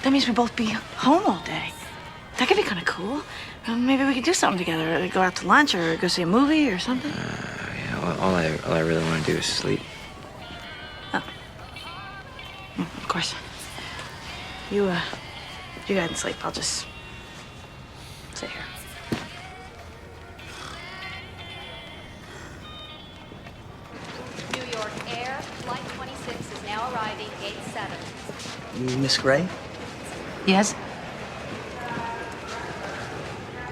That means we'll both be home all day. That could be kind of cool. Maybe we could do something together. Go out to lunch or go see a movie or something. Yeah, well, all I really want to do is sleep. Of course. You go ahead and sleep. I'll just sit here. New York Air Flight 26 is now arriving gate 7. Miss Gray? Yes?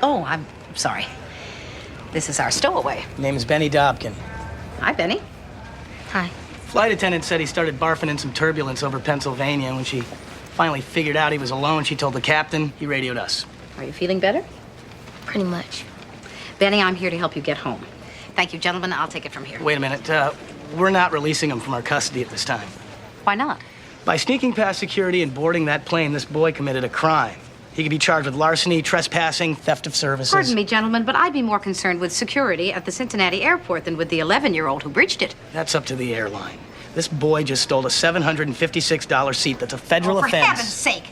Oh, I'm sorry. This is our stowaway. Name's Benny Dobkin. Hi, Benny. Hi. Flight attendant said he started barfing in some turbulence over Pennsylvania. When she finally figured out he was alone, she told the captain. He radioed us. Are you feeling better? Pretty much. Benny, I'm here to help you get home. Thank you, gentlemen. I'll take it from here. Wait a minute. We're not releasing him from our custody at this time. Why not? By sneaking past security and boarding that plane, this boy committed a crime. He could be charged with larceny, trespassing, theft of services. Pardon me, gentlemen, but I'd be more concerned with security at the Cincinnati airport than with the 11-year-old who breached it. That's up to the airline. This boy just stole a $756 seat. That's a federal For offense. heaven's sake!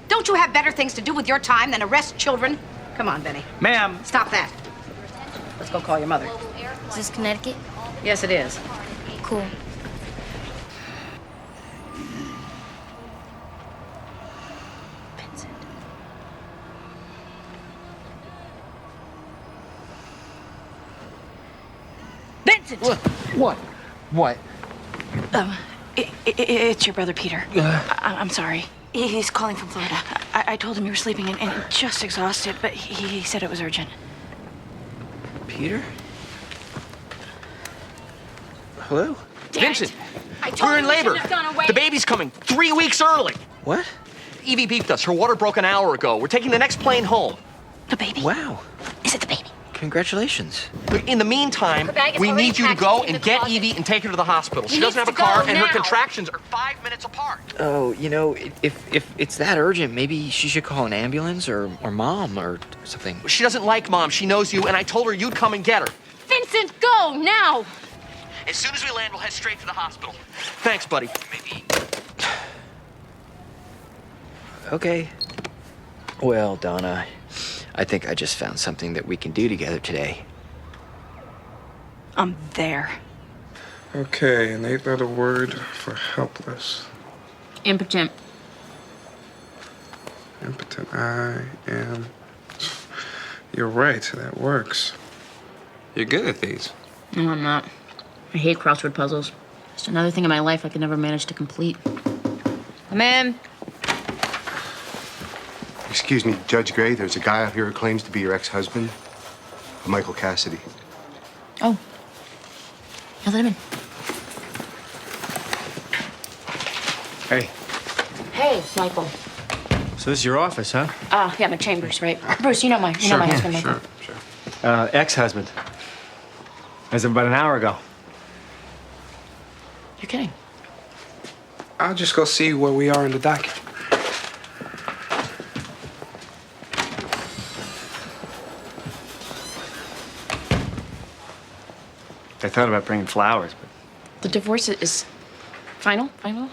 Don't you have better things to do with your time than arrest children? Come on, Benny. Ma'am. Stop that. Let's go call your mother. Is this Connecticut? Yes, it is. Cool. Vincent! What? What? It's your brother, Peter. I'm sorry. He's calling from Florida. I told him you were sleeping and just exhausted, but he said it was urgent. Peter? Hello? Vincent! We're in labor. The baby's coming 3 weeks early. What? Evie beeped us. Her water broke an hour ago. We're taking the next plane home. The baby? Wow. Is it the baby? Congratulations. But in the meantime, Her bag is we already need you to packed go in the and get closet. Evie and take her to the hospital. He She doesn't needs have a to go car, and her now. contractions are 5 minutes apart. Oh, you know, if it's that urgent, maybe she should call an ambulance or mom or something. She doesn't like Mom. She knows you, and I told her you'd come and get her. Vincent, go now! As soon as we land, we'll head straight to the hospital. Thanks, buddy. Maybe. Okay. Well, Donna, I think I just found something that we can do together today. I'm there. Okay, an 8-letter word for helpless. Impotent. Impotent. I am. You're right, that works. You're good at these. No, I'm not. I hate crossword puzzles. Just another thing in my life I could never manage to complete. Come in. Excuse me, Judge Gray, there's a guy out here who claims to be your ex-husband, Michael Cassidy. Oh. Yeah, let him in. Hey, Hey, Michael. so this is your office, huh? Yeah, my chambers, right? Bruce, you know my husband, Michael. Ex-husband. As of about an hour ago. You're kidding. I'll just go see where we are in the docket. I thought about bringing flowers, but The divorce is final? Final?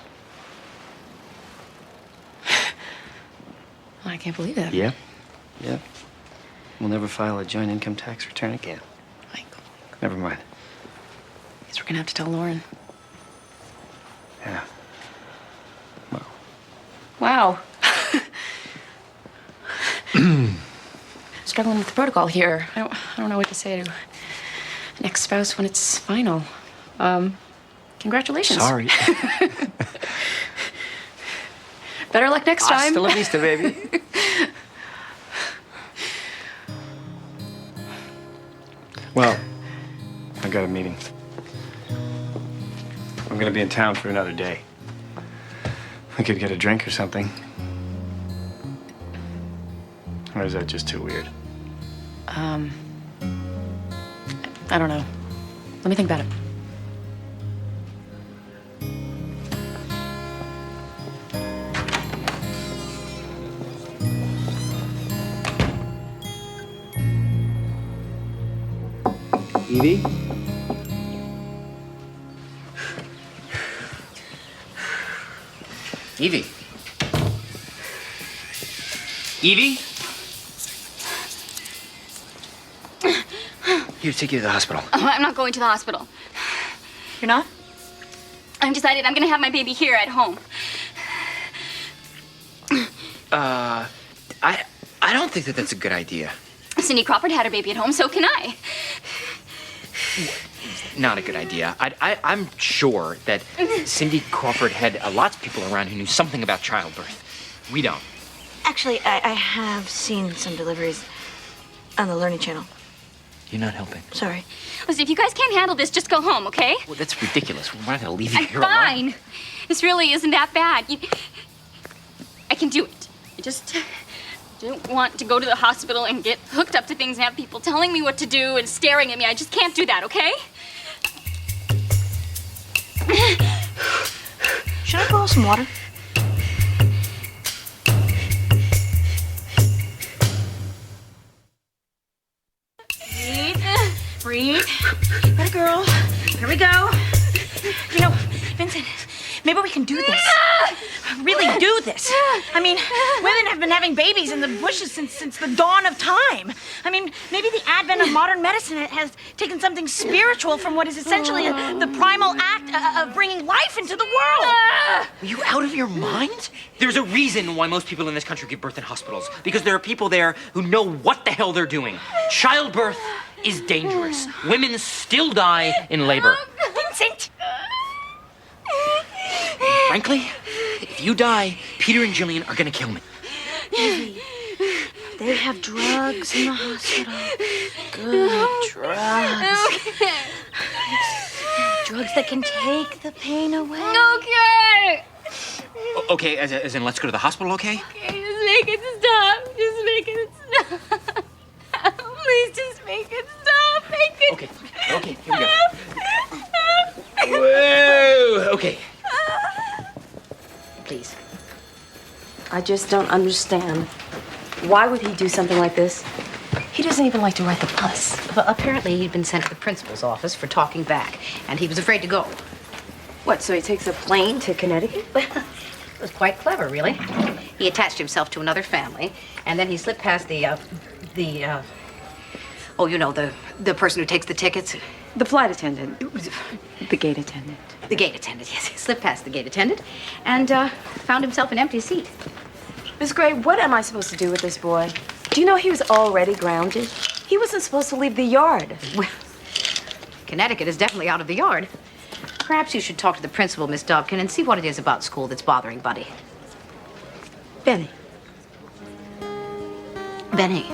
I can't believe that. yeah. We'll never file a joint income tax return again. Michael. Never mind. Guess we're gonna have to tell Lauren. Yeah. Wow. Struggling with the protocol here. I don't know what to say to an ex-spouse when it's final. Congratulations. Sorry. Better luck next time. Hasta la vista, baby. Well, I got a meeting. I'm gonna be in town for another day. We could get a drink or something. Or is that just too weird? I don't know. Let me think about it. Evie? Evie? Evie? Here, take you to the hospital. Oh, I'm not going to the hospital. You're not? I've decided I'm gonna have my baby here at home. I don't think that that's a good idea. Cindy Crawford had her baby at home, so can I. Not a good idea. I'm sure that Cindy Crawford had lots of people around who knew something about childbirth. We don't. Actually, I have seen some deliveries on the Learning Channel. You're not helping. Sorry. Listen, if you guys can't handle this, just go home, okay? Well, that's ridiculous. We're not gonna leave you I'm here fine. alone. This really isn't that bad. I can do it. I just don't want to go to the hospital and get hooked up to things and have people telling me what to do and staring at me. I just can't do that, okay? Should I borrow some water? Breathe. Let it, girl. Here we go. You know, Vincent, maybe we can do this. Really do this. I mean, women have been having babies in the bushes since the dawn of time. I mean, maybe the advent of modern medicine has taken something spiritual from what is essentially the primal act of bringing life into the world. Are you out of your mind? There's a reason why most people in this country give birth in hospitals. Because there are people there who know what the hell they're doing. Childbirth is dangerous. Women still die in labor. Vincent! Frankly, if you die, Peter and Jillian are gonna kill me. They have drugs in the hospital. Good drugs. Drugs that can take the pain away. Okay. Okay, as in let's go to the hospital, okay? Okay, just make it stop. Just make it stop. Please just make it stop. Make it Okay, here we go. Whoa, okay. Please. I just don't understand. Why would he do something like this? He doesn't even like to ride the bus. Well, apparently he'd been sent to the principal's office for talking back, and he was afraid to go. What, so he takes a plane to Connecticut? It was quite clever, really. He attached himself to another family, and then he slipped past the person who takes the tickets. The flight attendant. The gate attendant. The gate attendant, yes. He slipped past the gate attendant and found himself an empty seat. Miss Gray, what am I supposed to do with this boy? Do you know he was already grounded? He wasn't supposed to leave the yard. Well, Connecticut is definitely out of the yard. Perhaps you should talk to the principal, Miss Dobkin, and see what it is about school that's bothering Buddy. Benny. Benny.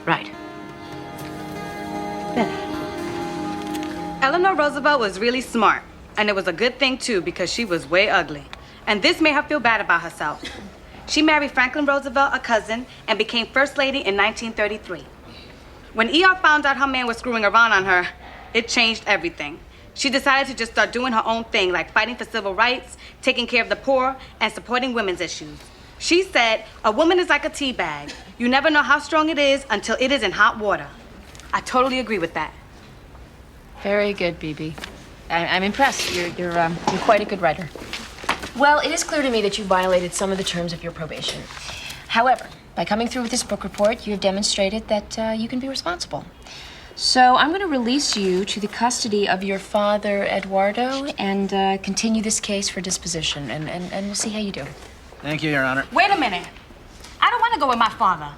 Right. Eleanor Roosevelt was really smart, and it was a good thing, too, because she was way ugly. And this made her feel bad about herself. She married Franklin Roosevelt, a cousin, and became First Lady in 1933. When E.R. found out her man was screwing around on her, it changed everything. She decided to just start doing her own thing, like fighting for civil rights, taking care of the poor, and supporting women's issues. She said, a woman is like a tea bag. You never know how strong it is until it is in hot water. I totally agree with that. Very good, BB. I'm impressed. You're quite a good writer. Well, it is clear to me that you violated some of the terms of your probation. However, by coming through with this book report, you have demonstrated that you can be responsible. So I'm going to release you to the custody of your father, Eduardo, and continue this case for disposition, and we'll see how you do. Thank you, Your Honor. Wait a minute. I don't want to go with my father.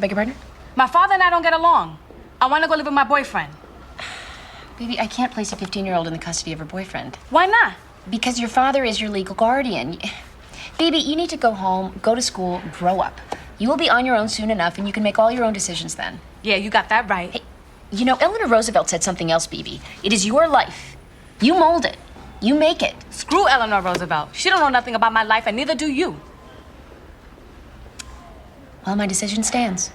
Beg your pardon? My father and I don't get along. I want to go live with my boyfriend. Baby, I can't place a 15-year-old in the custody of her boyfriend. Why not? Because your father is your legal guardian. Baby, you need to go home, go to school, grow up. You will be on your own soon enough, and you can make all your own decisions then. Yeah, you got that right. Hey, you know, Eleanor Roosevelt said something else, BB. It is your life. You mold it. You make it. Screw Eleanor Roosevelt. She don't know nothing about my life, and neither do you. Well, my decision stands.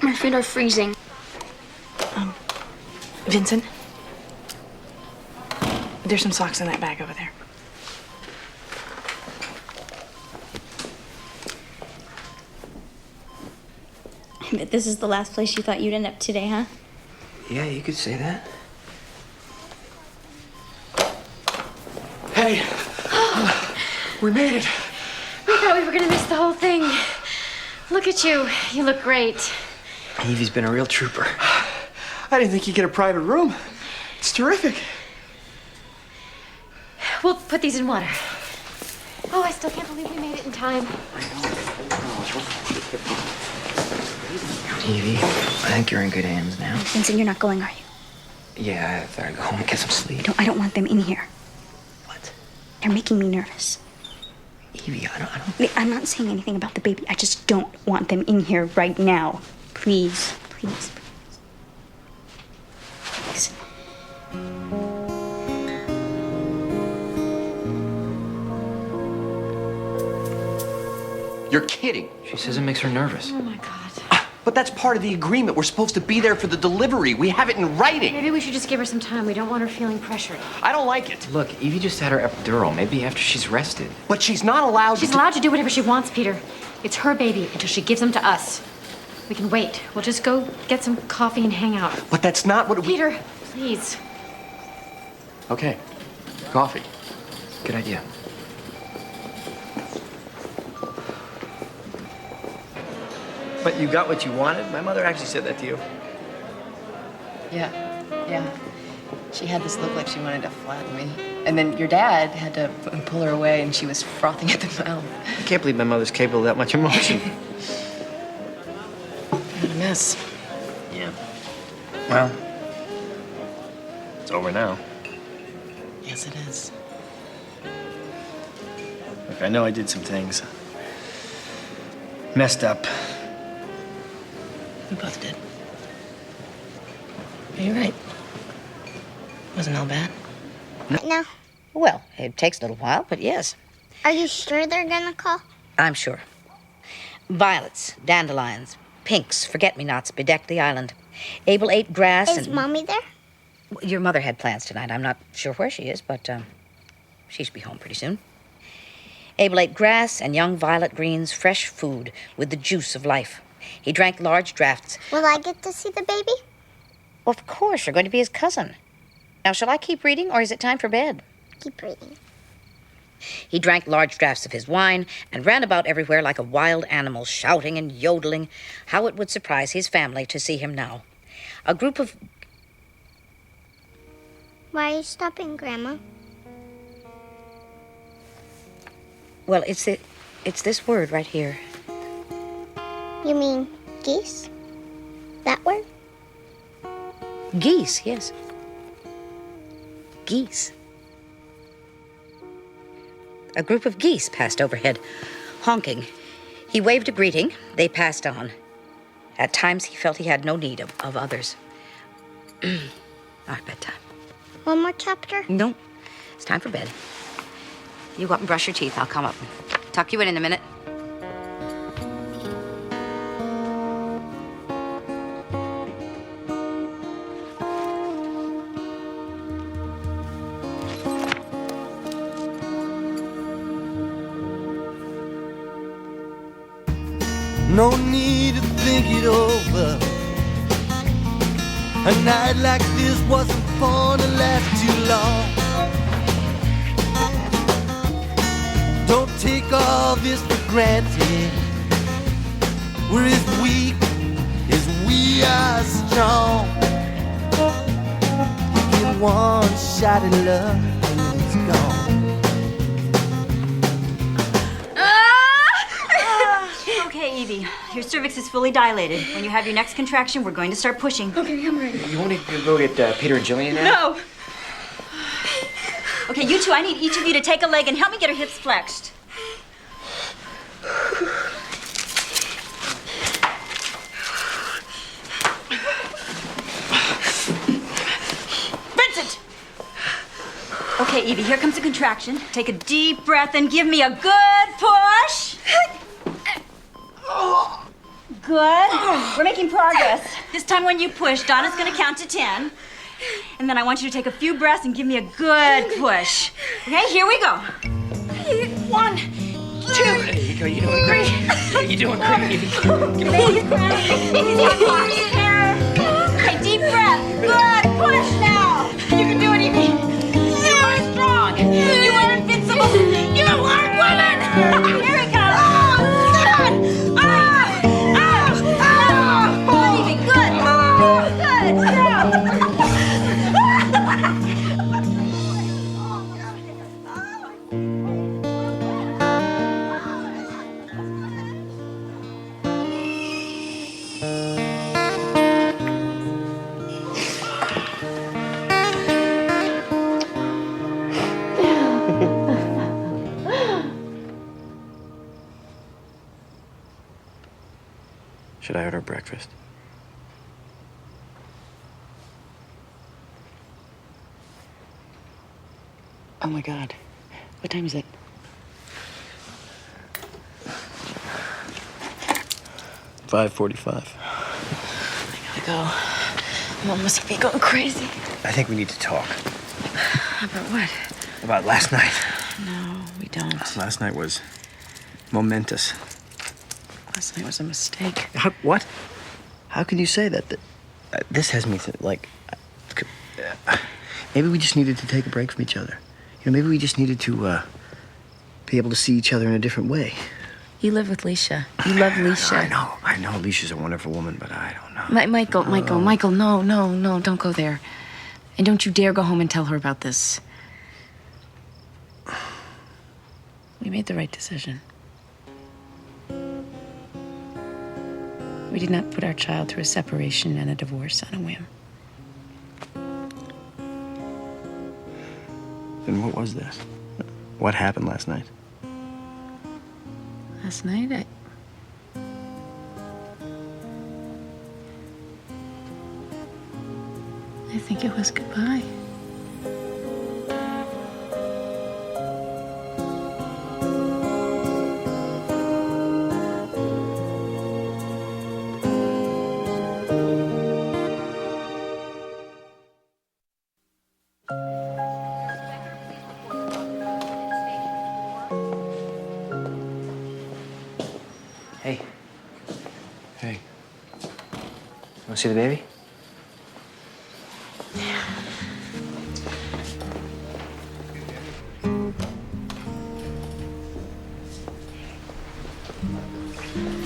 My feet are freezing. Vincent? There's some socks in that bag over there. I bet this is the last place you thought you'd end up today, huh? Yeah, you could say that. Hey! We made it! We thought we were gonna miss the whole thing. Look at you. You look great. Evie's been a real trooper. I didn't think you'd get a private room. It's terrific. We'll put these in water. Oh, I still can't believe we made it in time. Evie, I think you're in good hands now. Vincent, you're not going, are you? Yeah, I thought I'd go home and get some sleep. No, I don't want them in here. What? They're making me nervous. Evie, I don't... I'm not saying anything about the baby. I just don't want them in here right now. Please, please, please. You're kidding. She says it makes her nervous. Oh my God. But that's part of the agreement. We're supposed to be there for the delivery. We have it in writing. Maybe we should just give her some time. We don't want her feeling pressured. I don't like it. Look, Evie just had her epidural. Maybe after she's rested. But she's not allowed She's to... allowed to do whatever she wants, Peter. It's her baby until she gives him to us. We can wait. We'll just go get some coffee and hang out. But that's not what we... Peter, please. Okay. Coffee. Good idea. But you got what you wanted? My mother actually said that to you. Yeah. She had this look like she wanted to flatten me. And then your dad had to pull her away, and she was frothing at the mouth. I can't believe my mother's capable of that much emotion. What a mess. Yeah. Well, it's over now. Yes, it is. Look, I know I did some things. Messed up. We both did. You're right. Wasn't all bad. No. Well, it takes a little while, but yes. Are you sure they're gonna call? I'm sure. Violets, dandelions, pinks, forget-me-nots bedecked the island. Abel ate grass Is Mommy there? Your mother had plans tonight. I'm not sure where she is, but she should be home pretty soon. Abel ate grass and young violet greens, fresh food with the juice of life. He drank large draughts. Will I get to see the baby? Well, of course, you're going to be his cousin. Now, shall I keep reading, or is it time for bed? Keep reading. He drank large draughts of his wine and ran about everywhere like a wild animal, shouting and yodeling. How it would surprise his family to see him now. A group of... Why are you stopping, Grandma? Well, it's this word right here. You mean geese? That word? Geese, yes. Geese. A group of geese passed overhead, honking. He waved a greeting. They passed on. At times, he felt he had no need of others. Our bedtime. One more chapter? No, it's time for bed. You go up and brush your teeth. I'll come up and tuck you in a minute. No need to think it over. A night like this wasn't born to last too long. Don't take all this for granted. We're as weak as we are strong. You get one shot at love and it's gone. Okay, Evie, your cervix is fully dilated. When you have your next contraction, we're going to start pushing. Okay, I'm ready. You want to go get Peter and Jillian now? No! Okay, you two, I need each of you to take a leg and help me get her hips flexed. Vincent! Okay, Evie, here comes a contraction. Take a deep breath and give me a good push. Good. We're making progress. This time when you push, Donna's gonna count to 10. And then I want you to take a few breaths and give me a good push. Okay, here we go. 1, 2, There you go. You're doing great. Yeah, you're doing great, Evie. Okay, deep breath. Good. Push now. You can do it, Evie. You are strong. You are invincible. You are woman. Here it comes. Good. Come on, Evie. Good. Good. Now. Should I order breakfast? Oh my God. What time is it? 5:45. I gotta go. Mom must be going crazy. I think we need to talk. About what? About last night. No, we don't. Last night was momentous. Last night was a mistake. What? How can you say that? This has me maybe we just needed to take a break from each other. You know, maybe we just needed to be able to see each other in a different way. You live with Leisha. You love Leisha. I know. Leisha's a wonderful woman, but I don't know. Michael, no, don't go there. And don't you dare go home and tell her about this. We made the right decision. We did not put our child through a separation and a divorce on a whim. Then what was this? What happened last night? Last night, I think it was goodbye. Hey. Hey. Want to see the baby?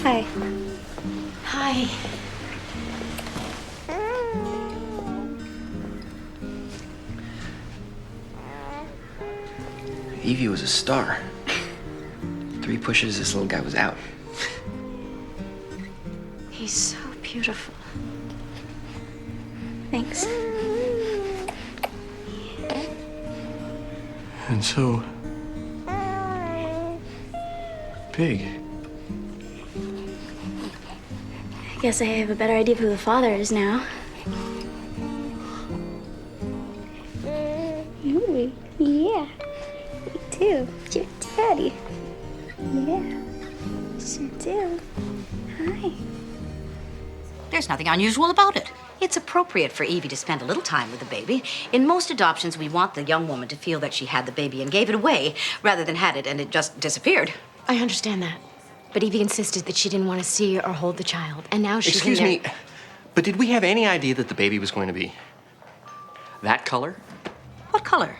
Hi. Hi. Evie was a star. 3 pushes, this little guy was out. He's so beautiful. Thanks. And so big. I guess I have a better idea of who the father is now. Ooh, yeah. Me too. Your daddy. Yeah. Sure do. Hi. There's nothing unusual about it. It's appropriate for Evie to spend a little time with the baby. In most adoptions, we want the young woman to feel that she had the baby and gave it away rather than had it and it just disappeared. I understand that. But Evie insisted that she didn't want to see or hold the child. And now she's Excuse me, but did we have any idea that the baby was going to be that color? What color?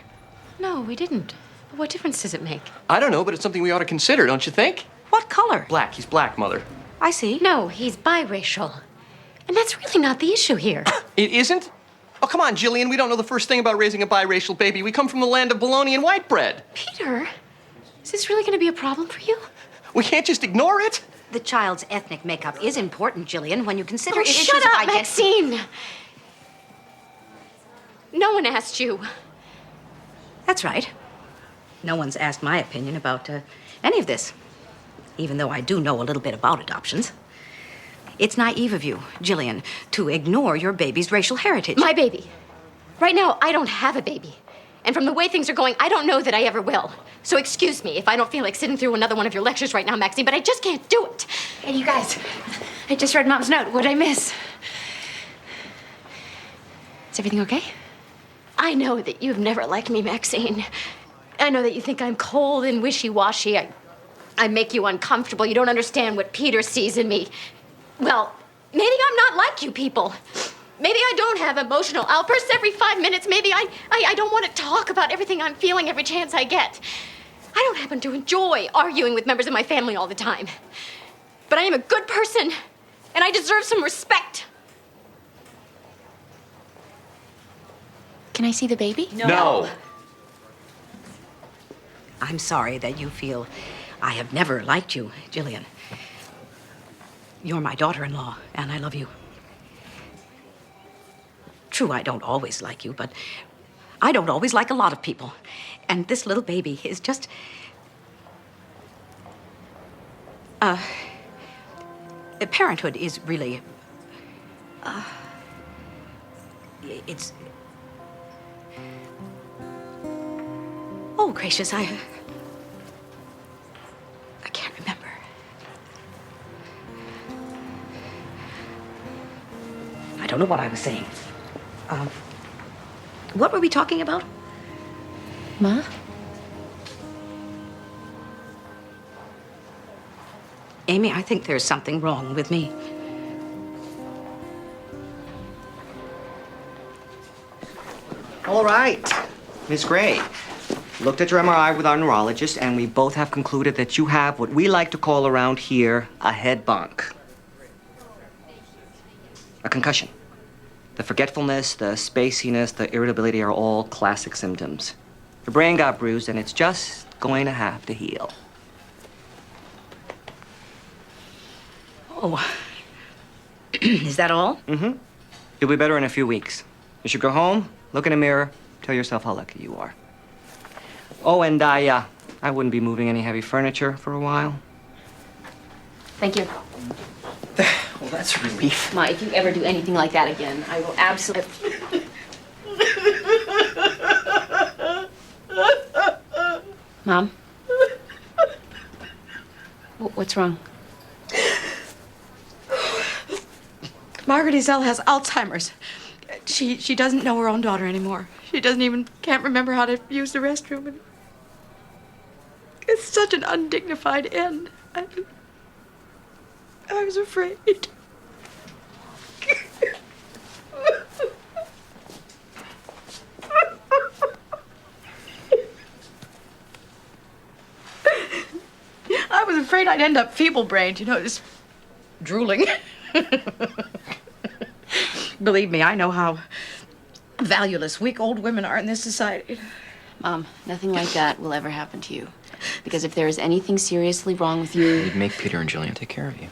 No, we didn't. What difference does it make? I don't know, but it's something we ought to consider, don't you think? What color? Black. He's black, Mother. I see. No, he's biracial. And that's really not the issue here. It isn't? Oh, come on, Jillian. We don't know the first thing about raising a biracial baby. We come from the land of bologna and white bread. Peter, is this really going to be a problem for you? We can't just ignore it. The child's ethnic makeup is important, Jillian, when you consider Oh, issues shut of up, Maxine! No one asked you. That's right. No one's asked my opinion about any of this, even though I do know a little bit about adoptions. It's naive of you, Jillian, to ignore your baby's racial heritage. My baby. Right now, I don't have a baby. And from the way things are going, I don't know that I ever will. So excuse me if I don't feel like sitting through another one of your lectures right now, Maxine, but I just can't do it. Hey, you guys, I just read Mom's note. What'd I miss? Is everything okay? I know that you've never liked me, Maxine. I know that you think I'm cold and wishy-washy. I make you uncomfortable. You don't understand what Peter sees in me. Well, maybe I'm not like you people. Maybe I don't have emotional outbursts every 5 minutes. Maybe I don't want to talk about everything I'm feeling every chance I get. I don't happen to enjoy arguing with members of my family all the time. But I am a good person, and I deserve some respect. Can I see the baby? No. I'm sorry that you feel I have never liked you, Jillian. You're my daughter-in-law, and I love you. True, I don't always like you, but I don't always like a lot of people. And this little baby is just... Parenthood is really... it's... Oh, gracious, I can't remember. I don't know what I was saying. What were we talking about? Ma? Amy, I think there's something wrong with me. All right, Miss Gray. Looked at your MRI with our neurologist, and we both have concluded that you have what we like to call around here a head bonk. A concussion. The forgetfulness, the spaciness, the irritability are all classic symptoms. Your brain got bruised, and it's just going to have to heal. Oh. Is that all? Mm-hmm. You'll be better in a few weeks. You should go home, look in a mirror, tell yourself how lucky you are. Oh, and I wouldn't be moving any heavy furniture for a while. Thank you. Well, that's a relief. Ma, if you ever do anything like that again, I will absolutely... Mom? What's wrong? Margaret Ezell has Alzheimer's. She doesn't know her own daughter anymore. She can't remember how to use the restroom. And it's such an undignified end. I was afraid. I was afraid I'd end up feeble-brained, just drooling. Believe me, I know how valueless weak old women are in this society. Mom, nothing like that will ever happen to you. Because if there is anything seriously wrong with you... We'd make Peter and Jillian take care of you.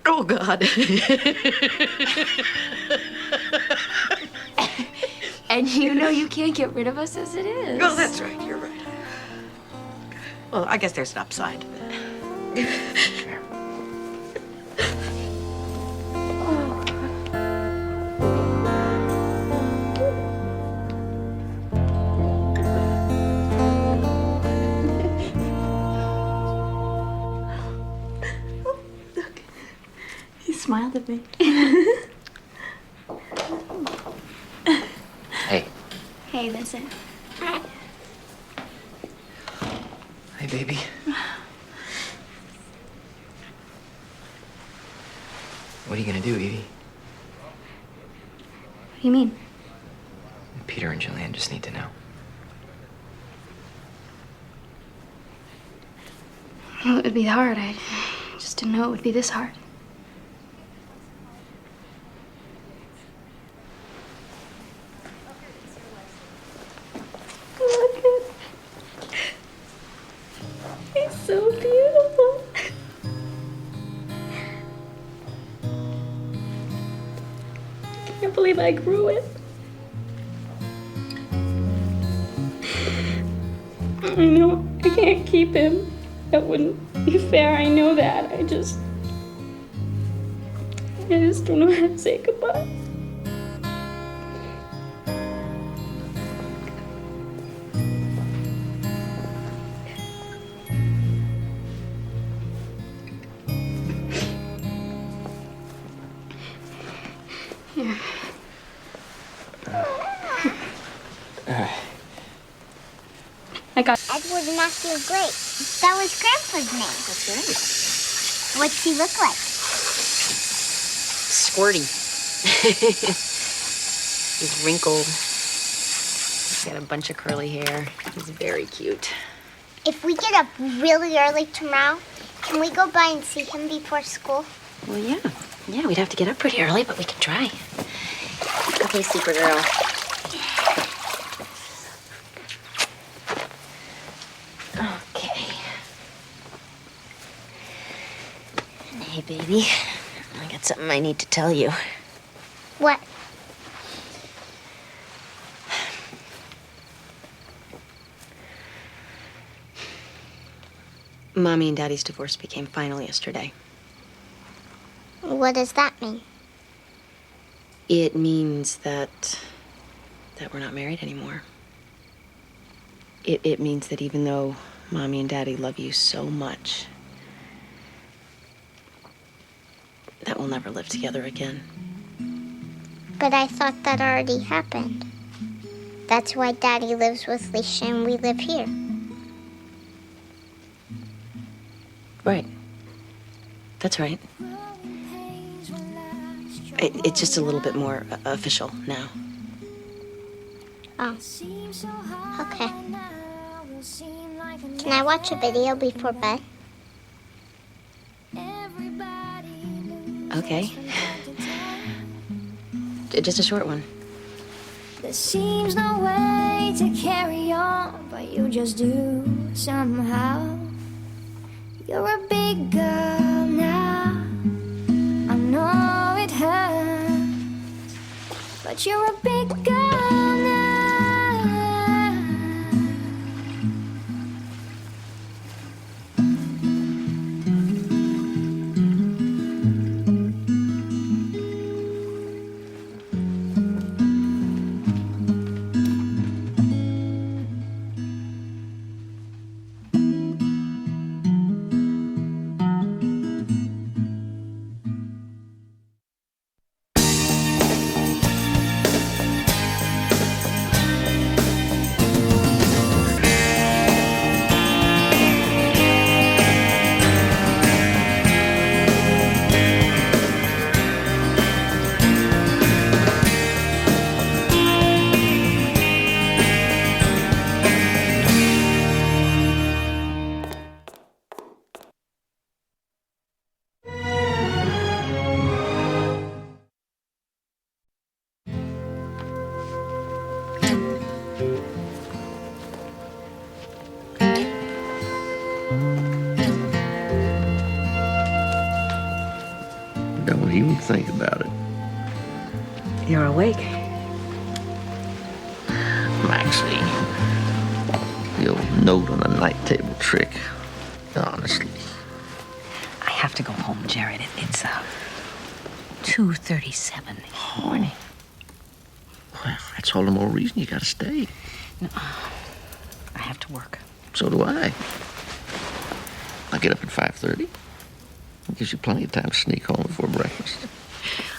Oh, God. And you can't get rid of us as it is. Oh, that's right. You're right. Well, I guess there's an upside. Smiled at me. Hey. Hey, Vincent. Hi. Hey, baby. What are you gonna do, Evie? What do you mean? Peter and Jillian just need to know. Well, it would be hard. I just didn't know it would be this hard. Look at it's so beautiful. I can't believe I grew it. I know I can't keep him. That wouldn't be fair. I know that. I just don't know how to say goodbye. Here. Edward Matthew Blake. That was Grandpa's name. That's right. What's he look like? Squirty. He's wrinkled. He's got a bunch of curly hair. He's very cute. If we get up really early tomorrow, can we go by and see him before school? Well, yeah. Yeah, we'd have to get up pretty early, but we can try. Okay, Supergirl. Okay. Hey, baby. I got something I need to tell you. What? Mommy and Daddy's divorce became final yesterday. What does that mean? It means that we're not married anymore. It means that even though Mommy and Daddy love you so much, that we'll never live together again. But I thought that already happened. That's why Daddy lives with Leisha and we live here. Right. That's right. It's just a little bit more official now. Oh. Okay. Can I watch a video before bed? Okay. Just a short one. There seems no way to carry on, but you just do somehow. You're a big girl now. I know it hurts, but you're a big girl now. Don't even think about it. You're awake. Maxie. The old note on a night table trick. Honestly. I have to go home, Jared. It's 2:37 in the morning. Well, that's all the more reason you gotta stay. No, I have to work. So do I. I get up at 5:30. It gives you plenty of time to sneak home before breakfast.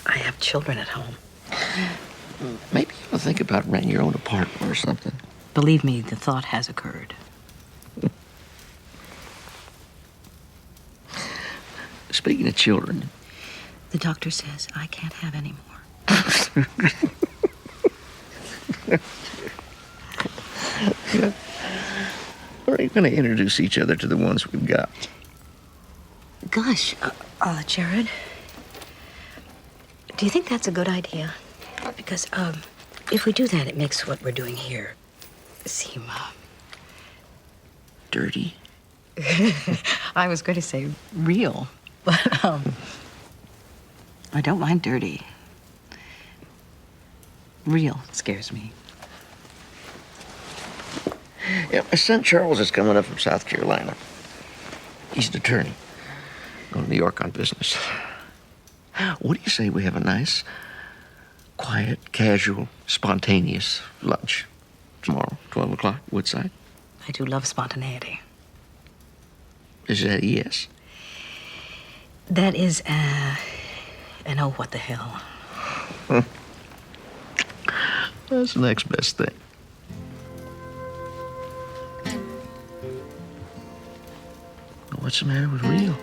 I have children at home. Maybe you ought to think about renting your own apartment or something. Believe me, the thought has occurred. Speaking of children. The doctor says I can't have any more. We're going to introduce each other to the ones we've got. Gosh, Jared, do you think that's a good idea? Because if we do that, it makes what we're doing here seem dirty. I was going to say real, but I don't mind dirty. Real scares me. Yeah, my son Charles is coming up from South Carolina. He's an attorney. Going to New York on business. What do you say we have a nice, quiet, casual, spontaneous lunch tomorrow, 12 o'clock, Woodside? I do love spontaneity. Is that a yes? That is an oh, what the hell. That's the next best thing. What's the matter with Rio?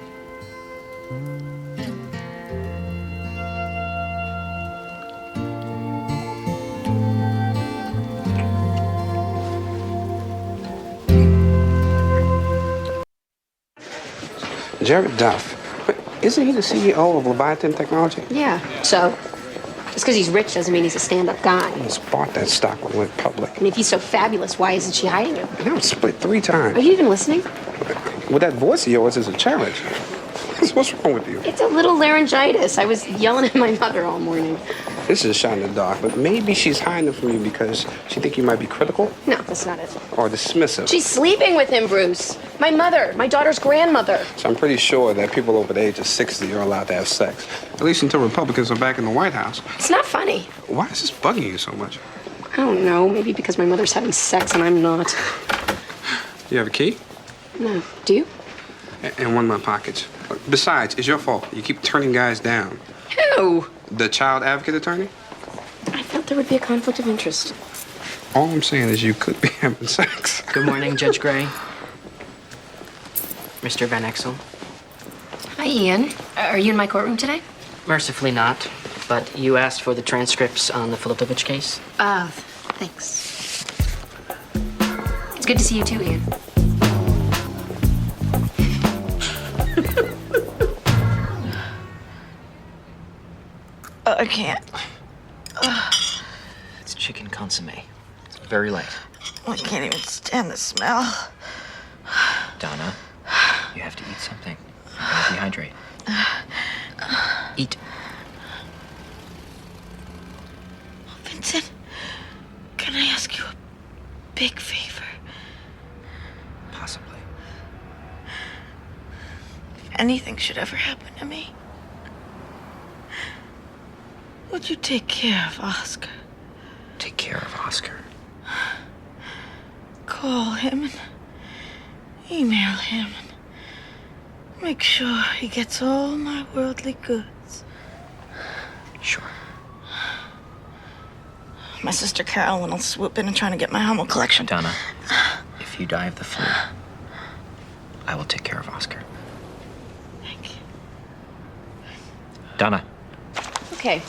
Jared Duff. But isn't he the CEO of Leviathan Technology? Yeah, so just because he's rich doesn't mean he's a stand-up guy. He's bought that stock when it went public. And if he's so fabulous, why isn't she hiding him? Now it's split 3 times. Are you even listening? Well, that voice of yours is a challenge. What's wrong with you? It's a little laryngitis. I was yelling at my mother all morning. This is a shot in the dark, but maybe she's hiding it from you because she think you might be critical No, that's not it. or dismissive. She's sleeping with him, Bruce. My mother, my daughter's grandmother. So I'm pretty sure that people over the age of 60 are allowed to have sex. At least until Republicans are back in the White House. It's not funny. Why is this bugging you so much? I don't know. Maybe because my mother's having sex and I'm not. You have a key? No. Do you? And one in my pockets. Besides, it's your fault. You keep turning guys down. Who? The child advocate attorney? I thought there would be a conflict of interest. All I'm saying is you could be having sex. Good morning, Judge Gray. Mr. Van Exel. Hi, Ian. Are you in my courtroom today? Mercifully not, but you asked for the transcripts on the Filipovich case. Thanks. It's good to see you too, Ian. I can't. It's chicken consomme. It's very light. I can't even stand the smell. Donna, you have to eat something. You're gonna dehydrate. Eat. Vincent, can I ask you a big favor? Possibly. If anything should ever happen to me, would you take care of Oscar? Take care of Oscar. Call him and email him and make sure he gets all my worldly goods. Sure. My sister Carolyn will swoop in and try to get my Hummel collection. Donna, if you die of the flu, I will take care of Oscar. Thank you. Donna. Okay,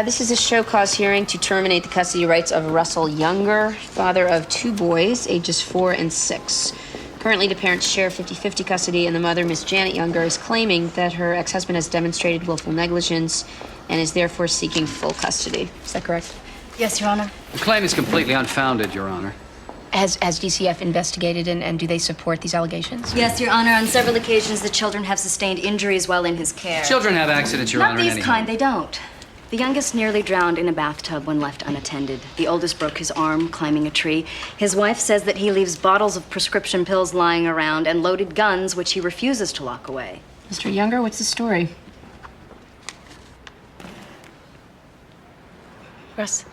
this is a show cause hearing to terminate the custody rights of Russell Younger, father of 2 boys, ages 4 and 6. Currently, the parents share 50-50 custody, and the mother, Miss Janet Younger, is claiming that her ex-husband has demonstrated willful negligence and is therefore seeking full custody. Is that correct? Yes, Your Honor. The claim is completely unfounded, Your Honor. Has DCF investigated and do they support these allegations? Yes, Your Honor. On several occasions, the children have sustained injuries while in his care. Children have accidents, Your Honor. Not these anyhow. kind, they don't. The youngest nearly drowned in a bathtub when left unattended. The oldest broke his arm climbing a tree. His wife says that he leaves bottles of prescription pills lying around and loaded guns, which he refuses to lock away. Mr. Younger, what's the story? Russ?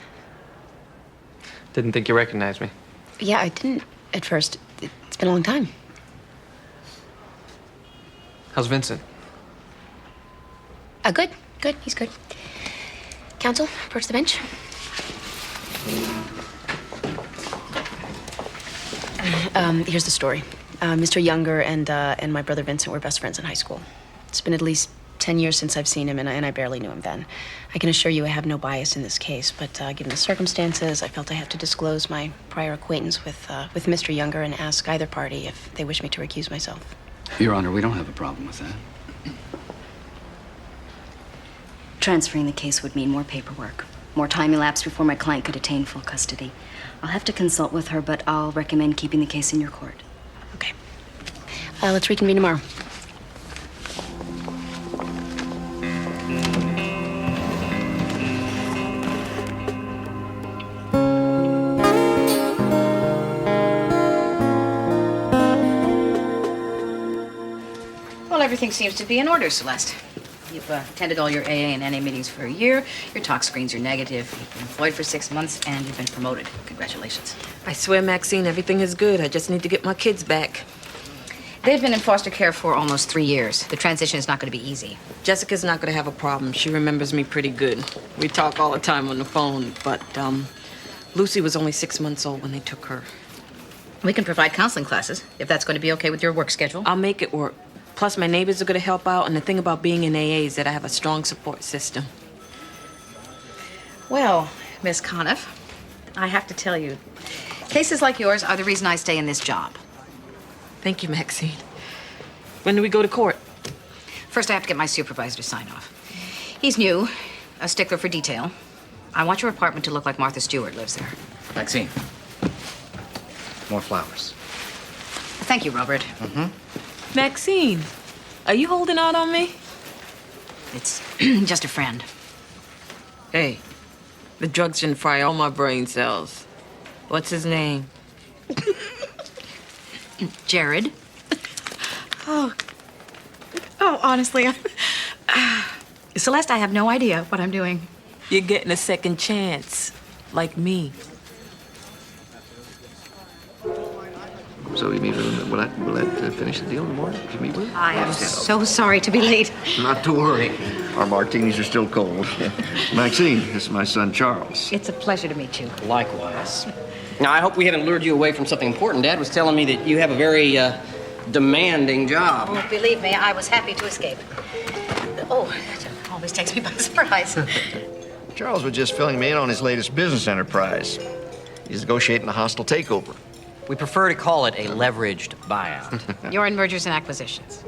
Didn't think you recognized me. Yeah, I didn't at first. It's been a long time. How's Vincent? Good. Good. He's good. Counsel, approach the bench. Here's the story. Mr. Younger and my brother Vincent were best friends in high school. It's been at least 10 years since I've seen him, and I barely knew him then. I can assure you I have no bias in this case, but given the circumstances, I felt I had to disclose my prior acquaintance with Mr. Younger and ask either party if they wish me to recuse myself. Your Honor, we don't have a problem with that. Transferring the case would mean more paperwork. More time elapsed before my client could attain full custody. I'll have to consult with her, but I'll recommend keeping the case in your court. Okay. Let's reconvene tomorrow. Well, everything seems to be in order, Celeste. You've attended all your AA and NA meetings for a year. Your tox screens are negative. You've been employed for 6 months, and you've been promoted. Congratulations. I swear, Maxine, everything is good. I just need to get my kids back. They've been in foster care for almost 3 years. The transition is not going to be easy. Jessica's not going to have a problem. She remembers me pretty good. We talk all the time on the phone, but Lucy was only 6 months old when they took her. We can provide counseling classes, if that's going to be okay with your work schedule. I'll make it work. Plus, my neighbors are going to help out, and the thing about being in AA is that I have a strong support system. Well, Miss Conniff, I have to tell you, cases like yours are the reason I stay in this job. Thank you, Maxine. When do we go to court? First, I have to get my supervisor to sign off. He's new, a stickler for detail. I want your apartment to look like Martha Stewart lives there. Maxine. More flowers. Thank you, Robert. Maxine, Are you holding out on me? It's just a friend. Hey, the drugs didn't fry all my brain cells. What's his name? Jared. Oh, honestly, Celeste, I have no idea what I'm doing. you're getting a second chance, like me. So you meet with him? Will that finish the deal in the morning? Did you meet with him? I am so sorry to be late. Not to worry. Our martinis are still cold. Maxine, this is my son Charles. It's a pleasure to meet you. Likewise. Now, I hope we haven't lured you away from something important. Dad was telling me that you have a very demanding job. Oh, believe me, I was happy to escape. Oh, it always takes me by surprise. Charles was just filling me in on his latest business enterprise. He's negotiating a hostile takeover. We prefer to call it a leveraged buyout. You're in mergers and acquisitions.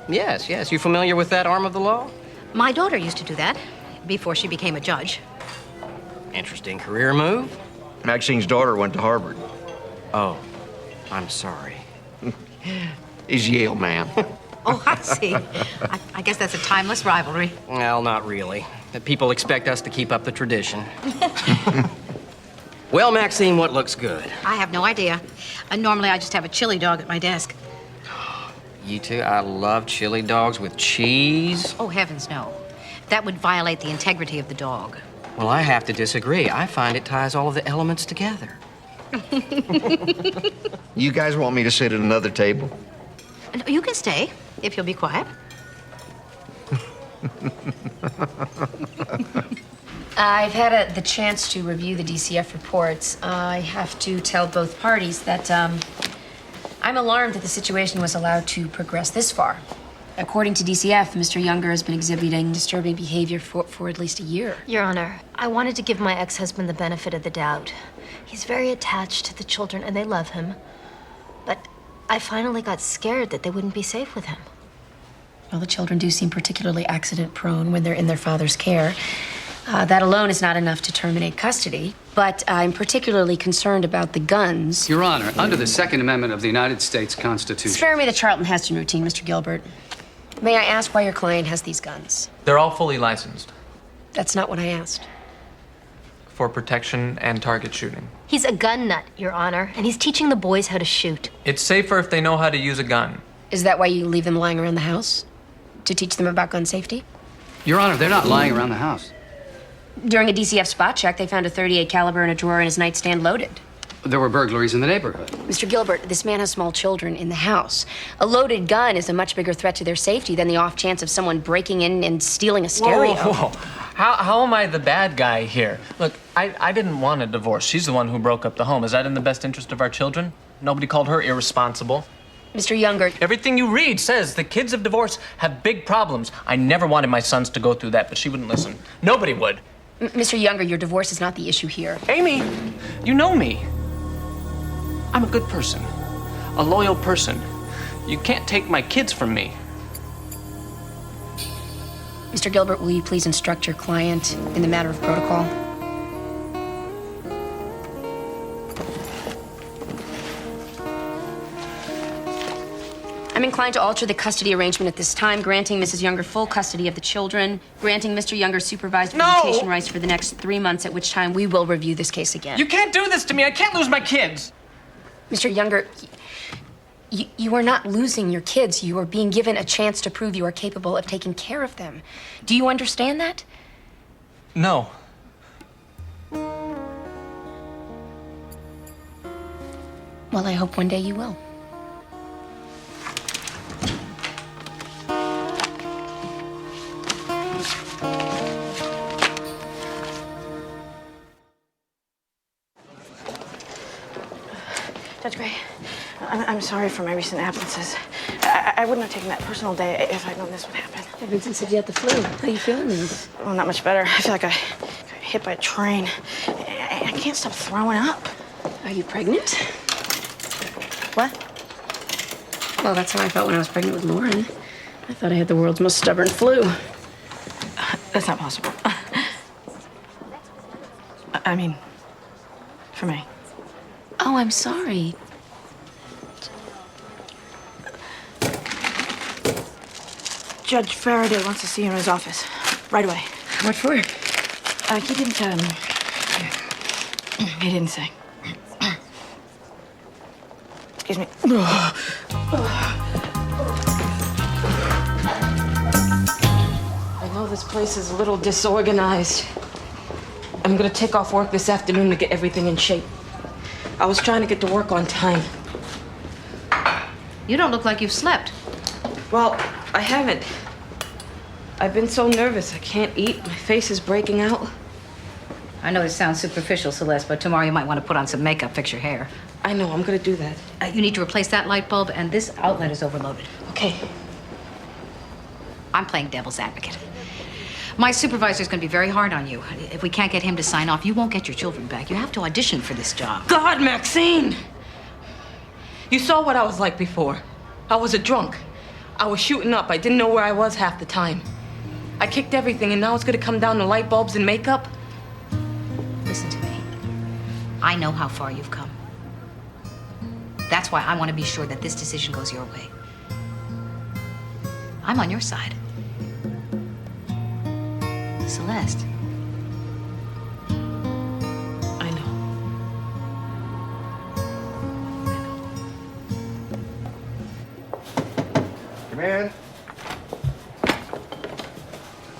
Yes, yes. You familiar with that arm of the law? My daughter used to do that before she became a judge. Interesting career move. Maxine's daughter went to Harvard. Oh, I'm sorry. He's a Yale man. Oh, I see. I guess that's a timeless rivalry. Well, not really. People expect us to keep up the tradition. Well, Maxine, what looks good? I have no idea. Normally, I just have a chili dog at my desk. You too? I love chili dogs with cheese. Oh, heavens, no. That would violate the integrity of the dog. Well, I have to disagree. I find it ties all of the elements together. You guys want me to sit at another table? You can stay, if you'll be quiet. I've had the chance to review the DCF reports. I have to tell both parties that I'm alarmed that the situation was allowed to progress this far. According to DCF, Mr. Younger has been exhibiting disturbing behavior for at least a year. Your Honor, I wanted to give my ex-husband the benefit of the doubt. He's very attached to the children and they love him. But I finally got scared that they wouldn't be safe with him. Well, the children do seem particularly accident-prone when they're in their father's care. That alone is not enough to terminate custody, but I'm particularly concerned about the guns. Your Honor, under the Second Amendment of the United States Constitution... Spare me the Charlton Heston routine, Mr. Gilbert. May I ask why your client has these guns? They're all fully licensed That's not what I asked. for protection and target shooting. He's a gun nut, Your Honor, and he's teaching the boys how to shoot. It's safer if they know how to use a gun. Is that why you leave them lying around the house? To teach them about gun safety? Your Honor, they're not lying around the house. During a DCF spot check, they found a .38 caliber in a drawer in his nightstand loaded. There were burglaries in the neighborhood. Mr. Gilbert, this man has small children in the house. A loaded gun is a much bigger threat to their safety than the off chance of someone breaking in and stealing a stereo. Whoa. How am I the bad guy here? Look, I didn't want a divorce. She's the one who broke up the home. Is that in the best interest of our children? Nobody called her irresponsible. Mr. Younger. Everything you read says the kids of divorce have big problems. I never wanted my sons to go through that, but she wouldn't listen. Nobody would. Mr. Younger, your divorce is not the issue here. Amy, you know me. I'm a good person, a loyal person. You can't take my kids from me. Mr. Gilbert, will you please instruct your client in the matter of protocol? I'm inclined to alter the custody arrangement at this time, granting Mrs. Younger full custody of the children, granting Mr. Younger supervised visitation rights for the next 3 months, at which time we will review this case again. You can't do this to me. I can't lose my kids. Mr. Younger, you are not losing your kids. You are being given a chance to prove you are capable of taking care of them. Do you understand that? No. Well, I hope one day you will. Judge Gray, I'm sorry for my recent absences. I wouldn't have taken that personal day if I'd known this would happen. Vincent said you had the flu. How are you feeling then? Well, not much better. I feel like I got hit by a train. I can't stop throwing up. Are you pregnant? What? Well, that's how I felt when I was pregnant with Lauren. I thought I had the world's most stubborn flu. That's not possible. I mean, for me. Oh, I'm sorry. Judge Faraday wants to see you in his office. Right away. What for? He didn't say. Excuse me. I know this place is a little disorganized. I'm gonna take off work this afternoon to get everything in shape. I was trying to get to work on time. You don't look like you've slept. Well, I haven't. I've been so nervous. I can't eat. My face is breaking out. I know this sounds superficial, Celeste, but tomorrow you might want to put on some makeup, fix your hair. I know, I'm gonna do that. You need to replace that light bulb, and this outlet is overloaded. Okay. I'm playing devil's advocate. My supervisor's gonna be very hard on you. If we can't get him to sign off, you won't get your children back. You have to audition for this job. God, Maxine! You saw what I was like before. I was a drunk. I was shooting up. I didn't know where I was half the time. I kicked everything, and now it's gonna come down to light bulbs and makeup? Listen to me. I know how far you've come. That's why I want to be sure that this decision goes your way. I'm on your side. Celeste. I know. Come in.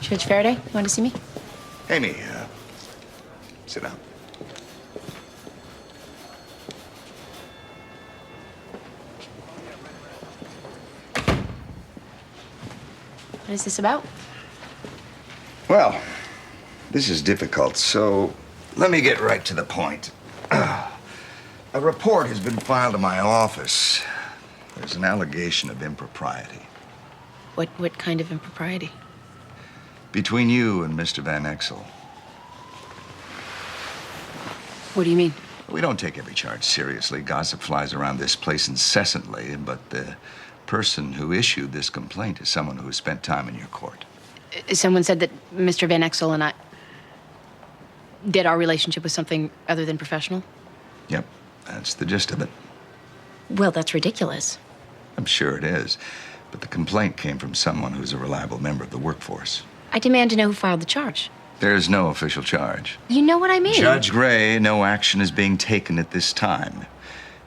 Judge Faraday, you want to see me? Amy, sit down. What is this about? Well, this is difficult, so let me get right to the point. A report has been filed in my office. There's an allegation of impropriety. What kind of impropriety? Between you and Mr. Van Exel. What do you mean? We don't take every charge seriously. Gossip flies around this place incessantly, but the person who issued this complaint is someone who has spent time in your court. Someone said that Mr. Van Exel and I... that our relationship was something other than professional? Yep, that's the gist of it. Well, that's ridiculous. I'm sure it is, but the complaint came from someone who's a reliable member of the workforce. I demand to know who filed the charge. There's no official charge. You know what I mean? Judge Gray, no action is being taken at this time.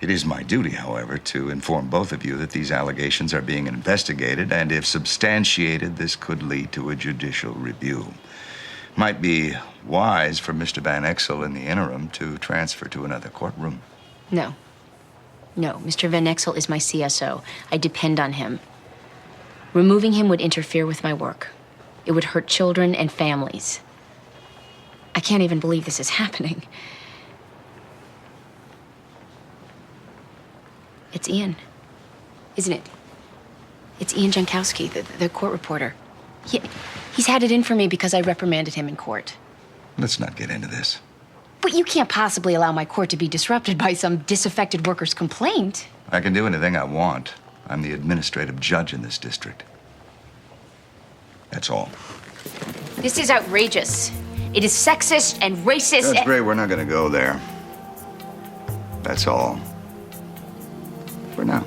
It is my duty, however, to inform both of you that these allegations are being investigated, and if substantiated, this could lead to a judicial review. Might be wise for Mr. Van Exel in the interim to transfer to another courtroom. No. No, Mr. Van Exel is my CSO. I depend on him. Removing him would interfere with my work. It would hurt children and families. I can't even believe this is happening. It's Ian, isn't it? It's Ian Jankowski, the court reporter. He's had it in for me because I reprimanded him in court. Let's not get into this. But you can't possibly allow my court to be disrupted by some disaffected worker's complaint. I can do anything I want. I'm the administrative judge in this district. That's all. This is outrageous. It is sexist and racist. Judge Gray, we're not going to go there. That's all. For now.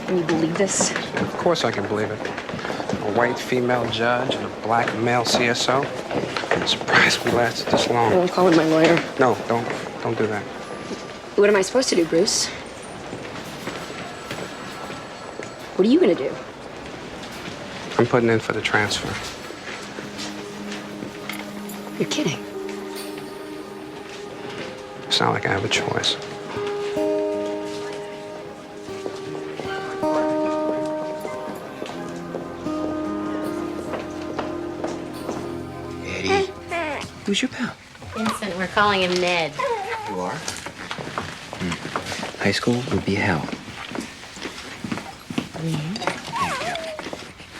Can you believe this? Of course I can believe it. A white female judge and a black male CSO. I'm surprised we lasted this long. I'm calling my lawyer. No, don't do that. What am I supposed to do, Bruce? What are you gonna do? I'm putting in for the transfer. You're kidding. It's not like I have a choice. Eddie. Who's your pal? Vincent, we're calling him Ned. You are? High school would be hell.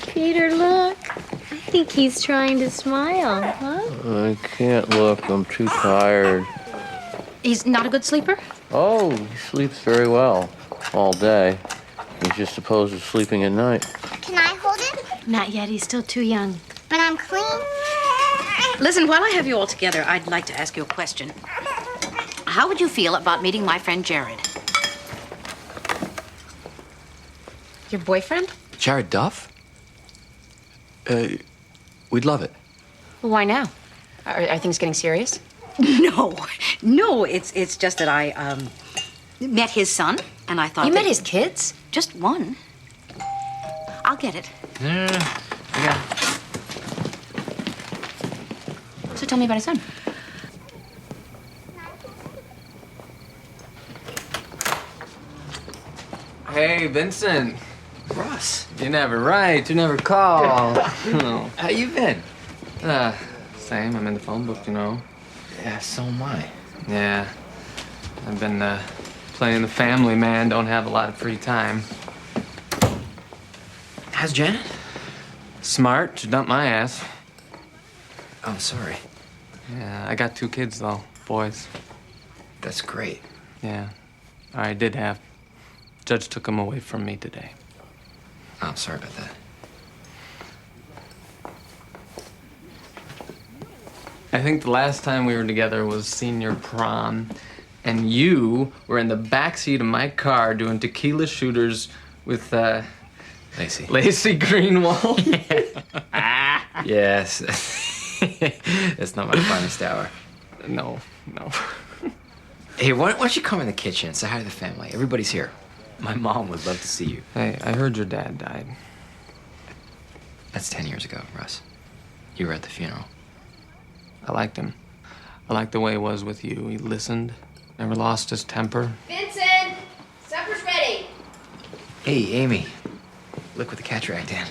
Peter, look. I think he's trying to smile, huh? I can't look. I'm too tired. He's not a good sleeper? Oh, he sleeps very well all day. He's just opposed to sleeping at night. Can I hold him? Not yet. He's still too young. But I'm clean. Listen, while I have you all together, I'd like to ask you a question. How would you feel about meeting my friend Jared? Your boyfriend? Jared Duff? We'd love it. Well, why now? Are things getting serious? No, it's just that I met his son, and I thought You that- met his kids? Just one. I'll get it. No. So tell me about his son. Hey, Vincent. Russ. You never write, you never call. No. How you been? Same. I'm in the phone book, you know. Yeah, so am I. Yeah. I've been playing the family man, don't have a lot of free time. How's Janet? Smart, she dumped my ass. I'm sorry. Yeah, I got 2 kids though, boys. That's great. Yeah, I did have. Judge took them away from me today. Oh, I'm sorry about that. I think the last time we were together was senior prom, and you were in the backseat of my car doing tequila shooters with Lacey. Lacey Greenwald. Yes. That's not my finest hour. No. Hey, why don't you come in the kitchen and say hi to the family? Everybody's here. My mom would love to see you. Hey, I heard your dad died. That's 10 years ago, Russ. You were at the funeral. I liked him. I liked the way he was with you. He listened, never lost his temper. Vincent, supper's ready. Hey, Amy. Look what the cat dragged in.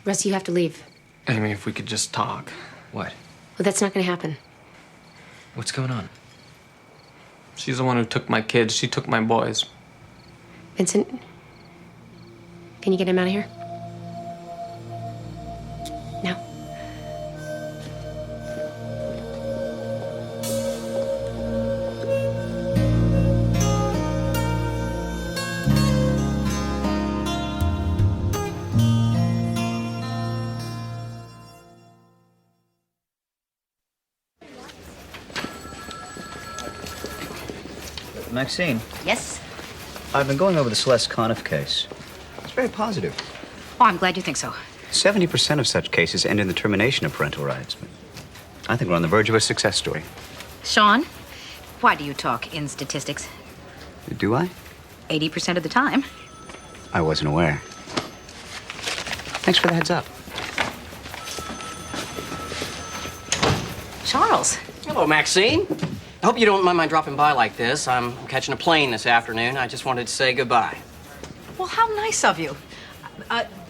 Russ, you have to leave. Amy, if we could just talk. What? Well, that's not going to happen. What's going on? She's the one who took my kids. She took my boys. Vincent, can you get him out of here? No. Maxine, Yes? I've been going over the Celeste Conniff case. It's very positive. Oh, I'm glad you think so. 70% of such cases end in the termination of parental rights. I think we're on the verge of a success story. Sean, why do you talk in statistics? Do I? 80% of the time. I wasn't aware. Thanks for the heads up. Charles. Hello, Maxine. I hope you don't mind my dropping by like this. I'm catching a plane this afternoon. I just wanted to say goodbye. Well, how nice of you.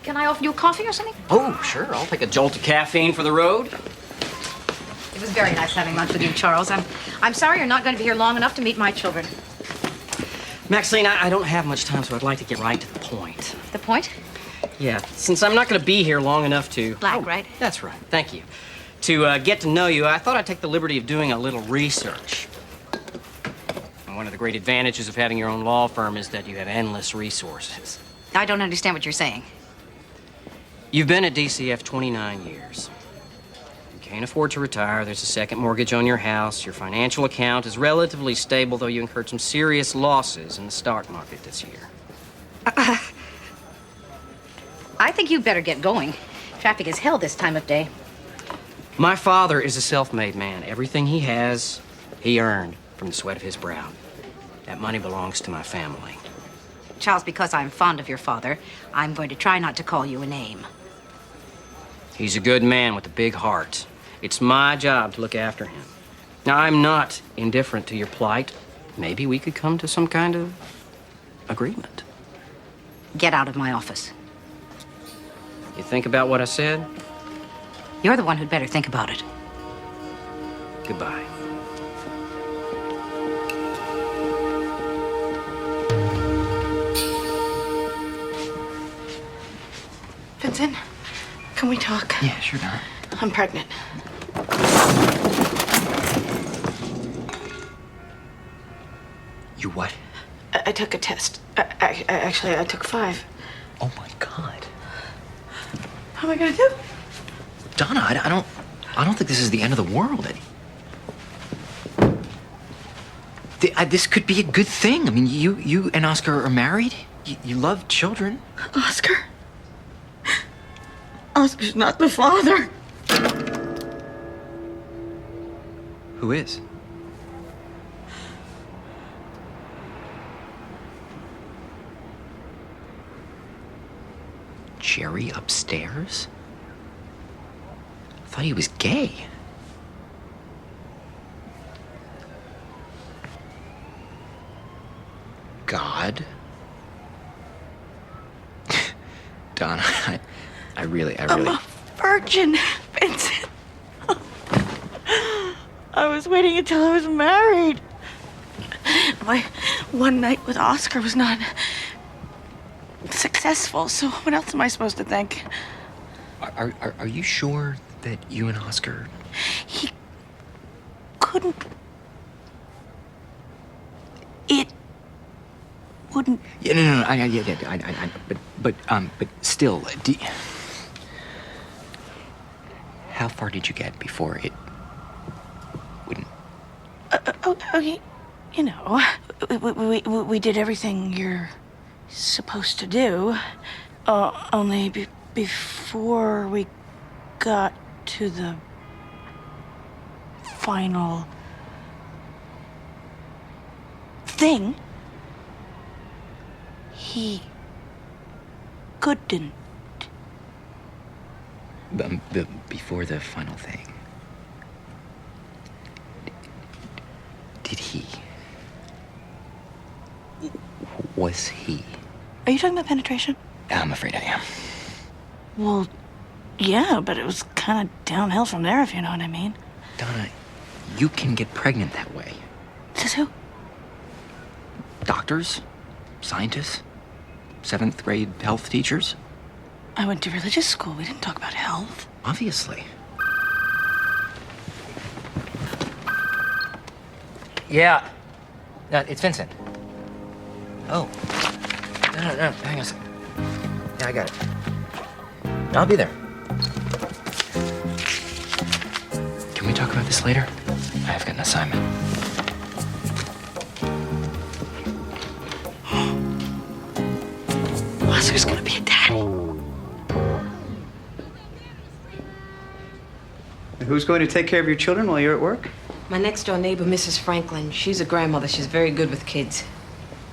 Can I offer you a coffee or something? Oh, sure. I'll take a jolt of caffeine for the road. It was very nice having lunch with you, Charles. I'm sorry you're not going to be here long enough to meet my children. Maxine, I don't have much time, so I'd like to get right to the point. The point? Yeah, since I'm not going to be here long enough to... Black, right? That's right. Thank you. To get to know you, I thought I'd take the liberty of doing a little research. And one of the great advantages of having your own law firm is that you have endless resources. I don't understand what you're saying. You've been at DCF 29 years. You can't afford to retire. There's a second mortgage on your house. Your financial account is relatively stable, though you incurred some serious losses in the stock market this year. I think you better get going. Traffic is hell this time of day. My father is a self-made man. Everything he has, he earned from the sweat of his brow. That money belongs to my family. Charles, because I'm fond of your father, I'm going to try not to call you a name. He's a good man with a big heart. It's my job to look after him. Now, I'm not indifferent to your plight. Maybe we could come to some kind of agreement. Get out of my office. You think about what I said? You're the one who'd better think about it. Goodbye. Vincent, can we talk? Yeah, sure, Don. I'm pregnant. You what? I took a test. Actually, I took 5. Oh my God. How am I gonna do? Donna, I don't think this is the end of the world. This could be a good thing. I mean, you and Oscar are married. you love children. Oscar. Oscar's not the father. Who is? Jerry upstairs? I thought he was gay. God? Donna, I really... I'm a virgin, Vincent. I was waiting until I was married. My one night with Oscar was not successful, so what else am I supposed to think? Are you sure that you and Oscar... He couldn't... It wouldn't... Yeah, no, but still, how far did you get before it wouldn't? Okay, you know, we did everything you're supposed to do. Only before we got to the final thing, he couldn't. Before the final thing, did he? Was he? Are you talking about penetration? I'm afraid I am. Well, yeah, but it was kind of downhill from there, if you know what I mean. Donna, you can get pregnant that way. Says who? Doctors, scientists, 7th grade health teachers. I went to religious school. We didn't talk about health. Obviously. Yeah. No, it's Vincent. Oh. No, hang on a second. Yeah, I got it. I'll be there. Can we talk about this later? I've got an assignment. Oscar's gonna be a daddy. Who's going to take care of your children while you're at work? My next door neighbor, Mrs. Franklin. She's a grandmother. She's very good with kids.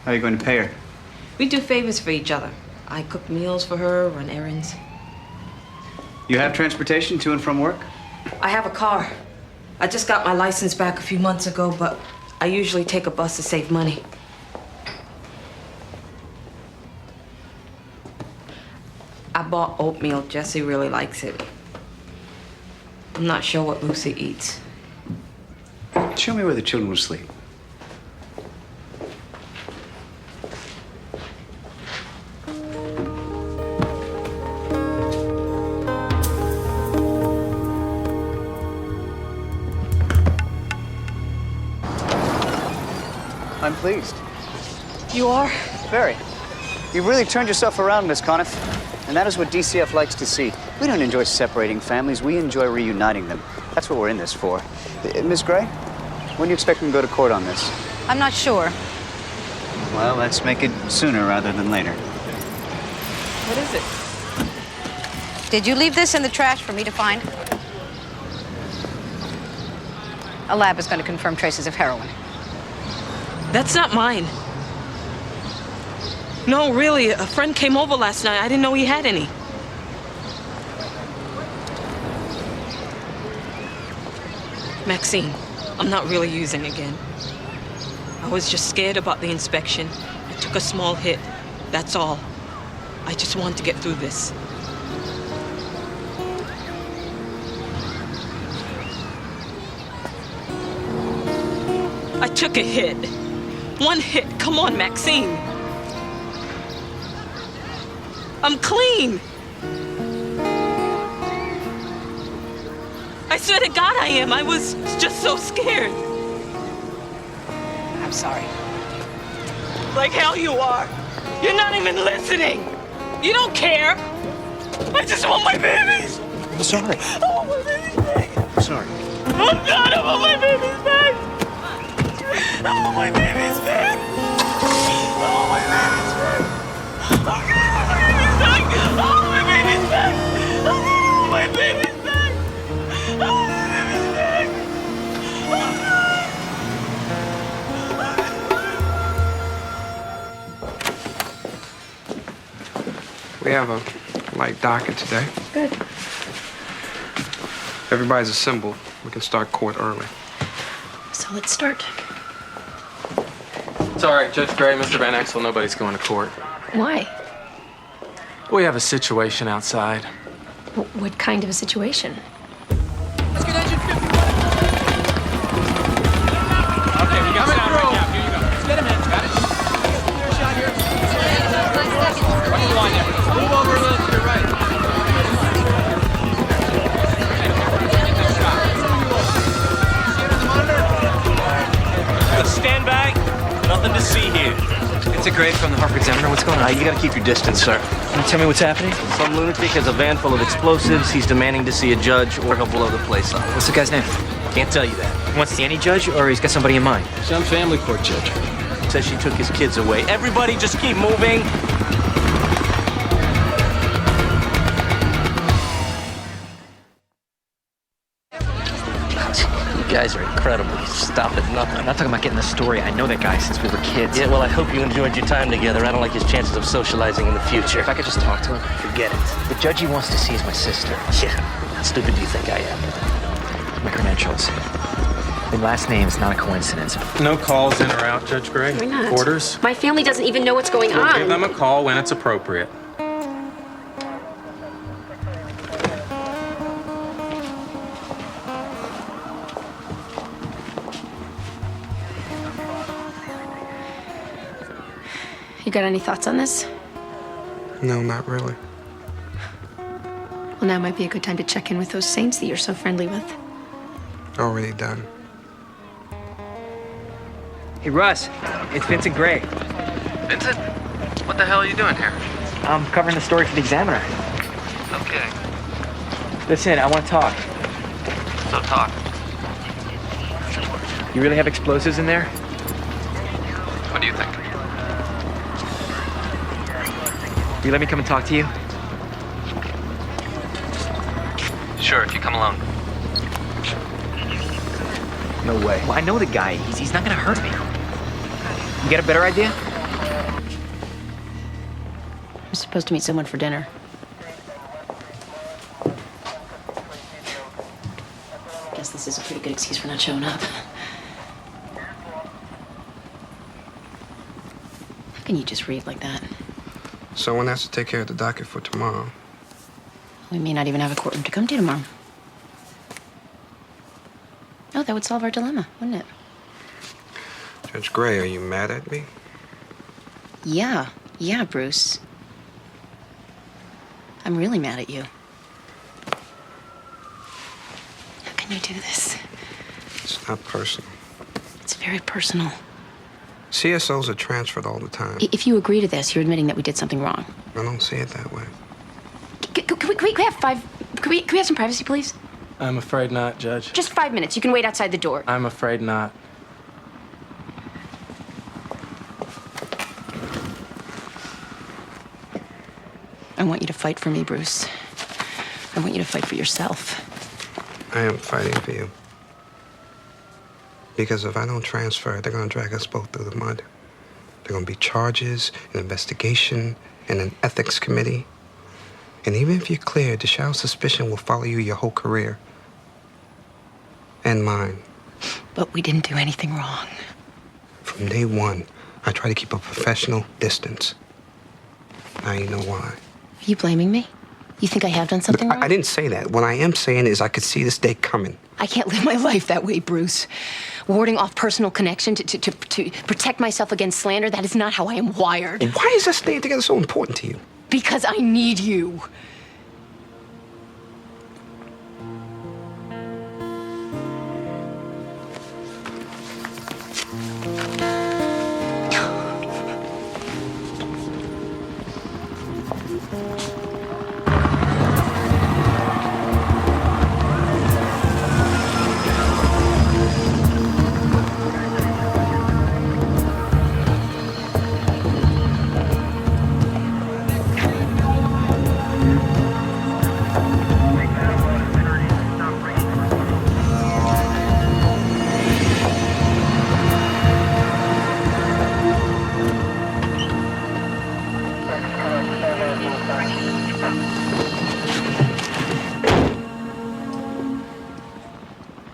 How are you going to pay her? We do favors for each other. I cook meals for her, run errands. You have transportation to and from work? I have a car. I just got my license back a few months ago, but I usually take a bus to save money. I bought oatmeal. Jesse really likes it. I'm not sure what Lucy eats. Show me where the children will sleep. I'm pleased. You are? Very. You've really turned yourself around, Miss Conniff. And that is what DCF likes to see. We don't enjoy separating families. We enjoy reuniting them. That's what we're in this for. Miss Gray, when do you expect me to go to court on this? I'm not sure. Well, let's make it sooner rather than later. What is it? Did you leave this in the trash for me to find? A lab is going to confirm traces of heroin. That's not mine. No, really, a friend came over last night. I didn't know he had any. Maxine, I'm not really using again. I was just scared about the inspection. I took a small hit. That's all. I just wanted to get through this. I took a hit. One hit. Come on, Maxine. I'm clean. I swear to God I am. I was just so scared. I'm sorry. Like hell you are. You're not even listening. You don't care. I just want my babies. I'm sorry. I want my babies back. I'm sorry. Oh God, I want my babies back. I want my babies back. I want my babies back. have a light docket today. Good. Everybody's assembled. We can start court early. So let's start. It's all right, Judge Gray, Mr. Van Exel, nobody's going to court. Why? We have a situation outside. What kind of a situation? Okay, we got sound right now. Here you go. Let's get him in. Got it? Clear shot here. Right line there. Move over a little to your right. Stand back. Nothing to see here. It's a grade from the Harper Examiner. What's going on? You gotta keep your distance, sir. Can you tell me what's happening? Some lunatic has a van full of explosives. He's demanding to see a judge or he'll blow the place up. What's the guy's name? Can't tell you that. He wants to see any judge, or he's got somebody in mind? Some family court judge. Says she took his kids away. Everybody just keep moving. You guys are incredible. You stop at nothing. I'm not talking about getting the story. I know that guy since we were kids. Yeah, well, I hope you enjoyed your time together. I don't like his chances of socializing in the future. If I could just talk to him, forget it. The judge he wants to see is my sister. Yeah. How stupid do you think I am? My credentials. The last name's not a coincidence. No calls in or out, Judge Gray? Why not? Orders? My family doesn't even know what's going We'll on. give them a call when it's appropriate. You got any thoughts on this? No, not really. Well, now might be a good time to check in with those saints that you're so friendly with. Already done. Hey, Russ. It's Vincent Gray. Vincent? What the hell are you doing here? I'm covering the story for the Examiner. Okay. Listen, I want to talk. So talk. You really have explosives in there? What do you think? Will you let me come and talk to you? Sure, if you come alone. No way. Well, I know the guy. He's not gonna hurt me. You got a better idea? I'm supposed to meet someone for dinner. Guess this is a pretty good excuse for not showing up. How can you just read like that? Someone has to take care of the docket for tomorrow. We may not even have a courtroom to come to tomorrow. Oh, that would solve our dilemma, wouldn't it? Judge Gray, are you mad at me? Yeah, Bruce. I'm really mad at you. How can you do this? It's not personal. It's very personal. CSOs are transferred all the time. If you agree to this, you're admitting that we did something wrong. I don't see it that way. Can we have can we have some privacy, please? I'm afraid not, Judge. Just 5 minutes. You can wait outside the door. I'm afraid not. I want you to fight for me, Bruce. I want you to fight for yourself. I am fighting for you. Because if I don't transfer, they're going to drag us both through the mud. There are going to be charges, an investigation, and an ethics committee. And even if you're cleared, the shadow of suspicion will follow you your whole career. And mine. But we didn't do anything wrong. From day one, I try to keep a professional distance. Now you know why. Are you blaming me? You think I have done something wrong? I didn't say that. What I am saying is I could see this day coming. I can't live my life that way, Bruce. Warding off personal connection to protect myself against slander, that is not how I am wired. Why is us staying together so important to you? Because I need you.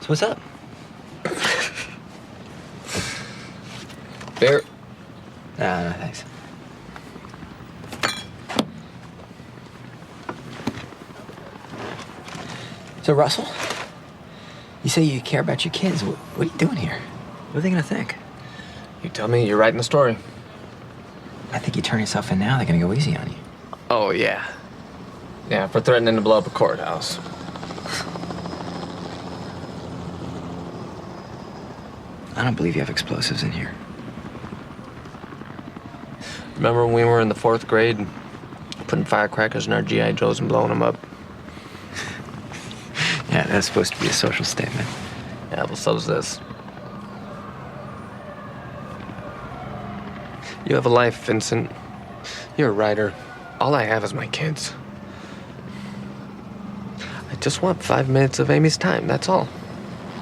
So what's up? Beer? No, thanks. So, Russell, you say you care about your kids. What are you doing here? What are they gonna think? You tell me, you're writing the story. I think you turn yourself in now, they're gonna go easy on you. Oh, yeah. Yeah, for threatening to blow up a courthouse. I don't believe you have explosives in here. Remember when we were in the 4th grade, putting firecrackers in our G.I. Joes and blowing them up? Yeah, that's supposed to be a social statement. Yeah, well, so's this. You have a life, Vincent. You're a writer. All I have is my kids. I just want 5 minutes of Amy's time, that's all.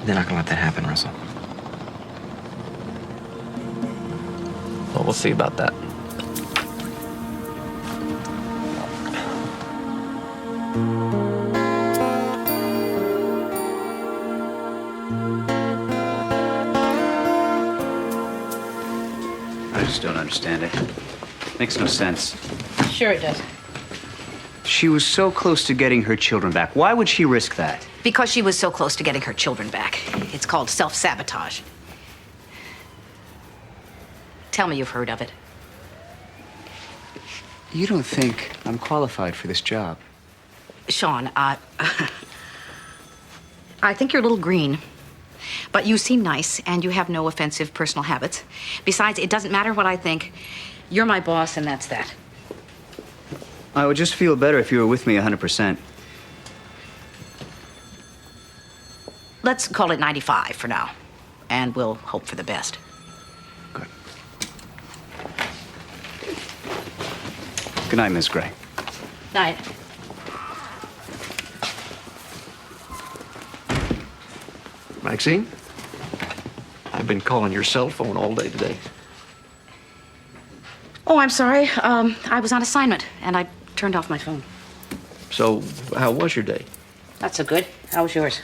They're not gonna let that happen, Russell. Well, we'll see about that. I just don't understand it. Makes no sense. Sure it does. She was so close to getting her children back. Why would she risk that? Because she was so close to getting her children back. It's called self-sabotage. Tell me you've heard of it. You don't think I'm qualified for this job? Sean, I think you're a little green. But you seem nice, and you have no offensive personal habits. Besides, it doesn't matter what I think. You're my boss, and that's that. I would just feel better if you were with me 100%. Let's call it 95 for now, and we'll hope for the best. Good night, Miss Gray. Night. Maxine? I've been calling your cell phone all day today. Oh, I'm sorry. I was on assignment, and I turned off my phone. So, how was your day? Not so good. How was yours?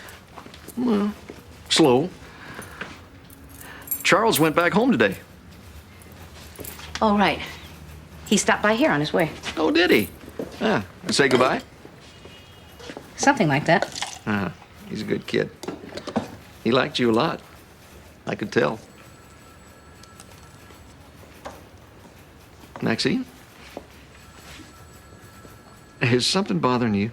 Well, slow. Charles went back home today. Oh, right. He stopped by here on his way. Oh, did he? Yeah. Say goodbye? Something like that. Uh-huh. He's a good kid. He liked you a lot. I could tell. Maxine? Is something bothering you?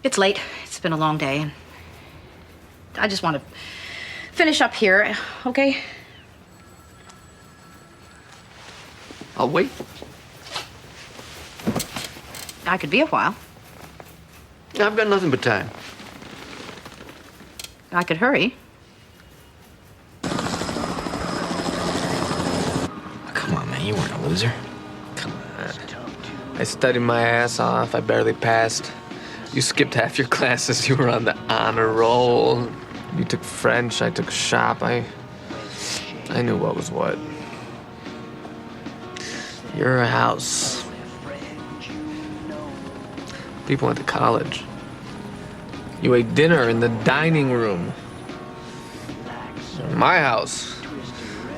It's late. It's been a long day, and I just want to finish up here, okay? I'll wait. I could be a while. I've got nothing but time. I could hurry. Come on, man, you weren't a loser. Come on. I studied my ass off. I barely passed. You skipped half your classes. You were on the honor roll. You took French. I took shop. I knew what was what. You're a house. People went to college. You ate dinner in the dining room. My house.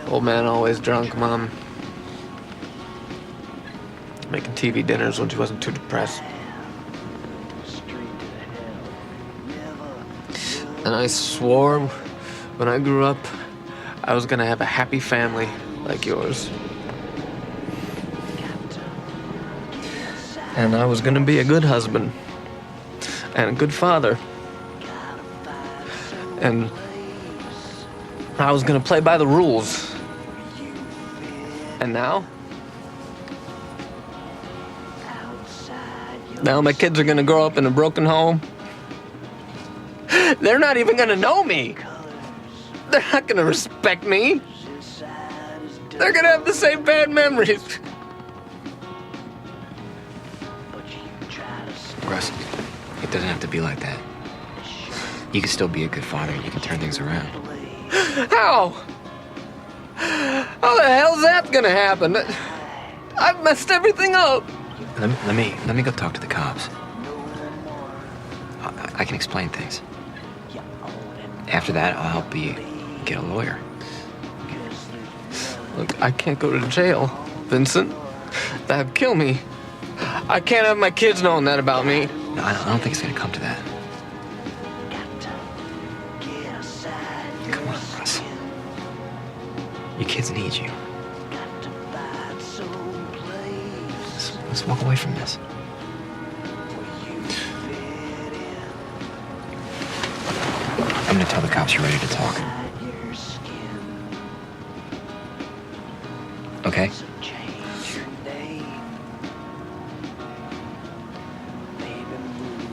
Old man always drunk, Mom. Making TV dinners when she wasn't too depressed. And I swore when I grew up, I was gonna have a happy family like yours. And I was gonna be a good husband and a good father. And I was gonna play by the rules. And now? Now my kids are gonna grow up in a broken home. They're not even gonna know me. They're not gonna respect me. They're gonna have the same bad memories. Russ, it doesn't have to be like that. You can still be a good father. You can turn things around. How? How the hell's that gonna happen? I've messed everything up. Let me go talk to the cops. I can explain things. After that, I'll help you get a lawyer. Look, I can't go to jail, Vincent. That'd kill me. I can't have my kids knowing that about me. No, I don't think it's gonna come to that. Come on, Russ. Your kids need you. Let's walk away from this. I'm gonna tell the cops you're ready to talk. Okay?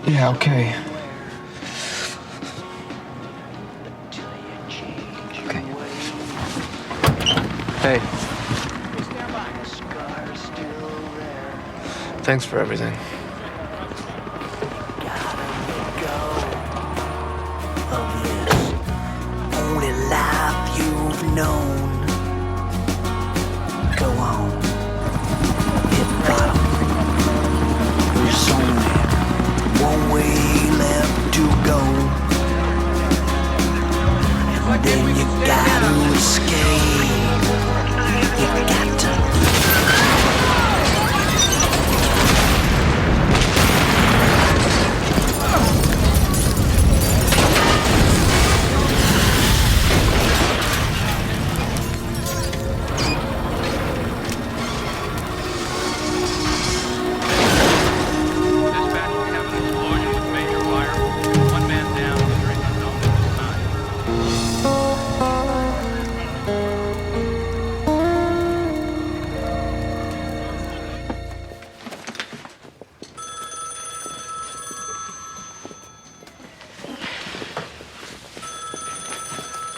Yeah, okay. Okay. Hey. Thanks for everything. Only life you've known. Go on, hit bottom. There's only one way left to go. And then you gotta escape. You got to.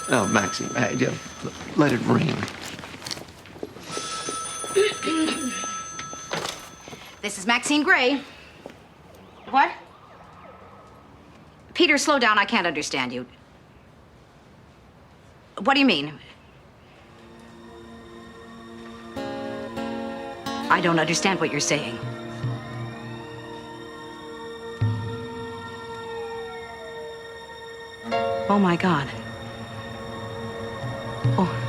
No, Maxine, let it ring. This is Maxine Gray. What? Peter, slow down. I can't understand you. What do you mean? I don't understand what you're saying. Oh, my God. Oh.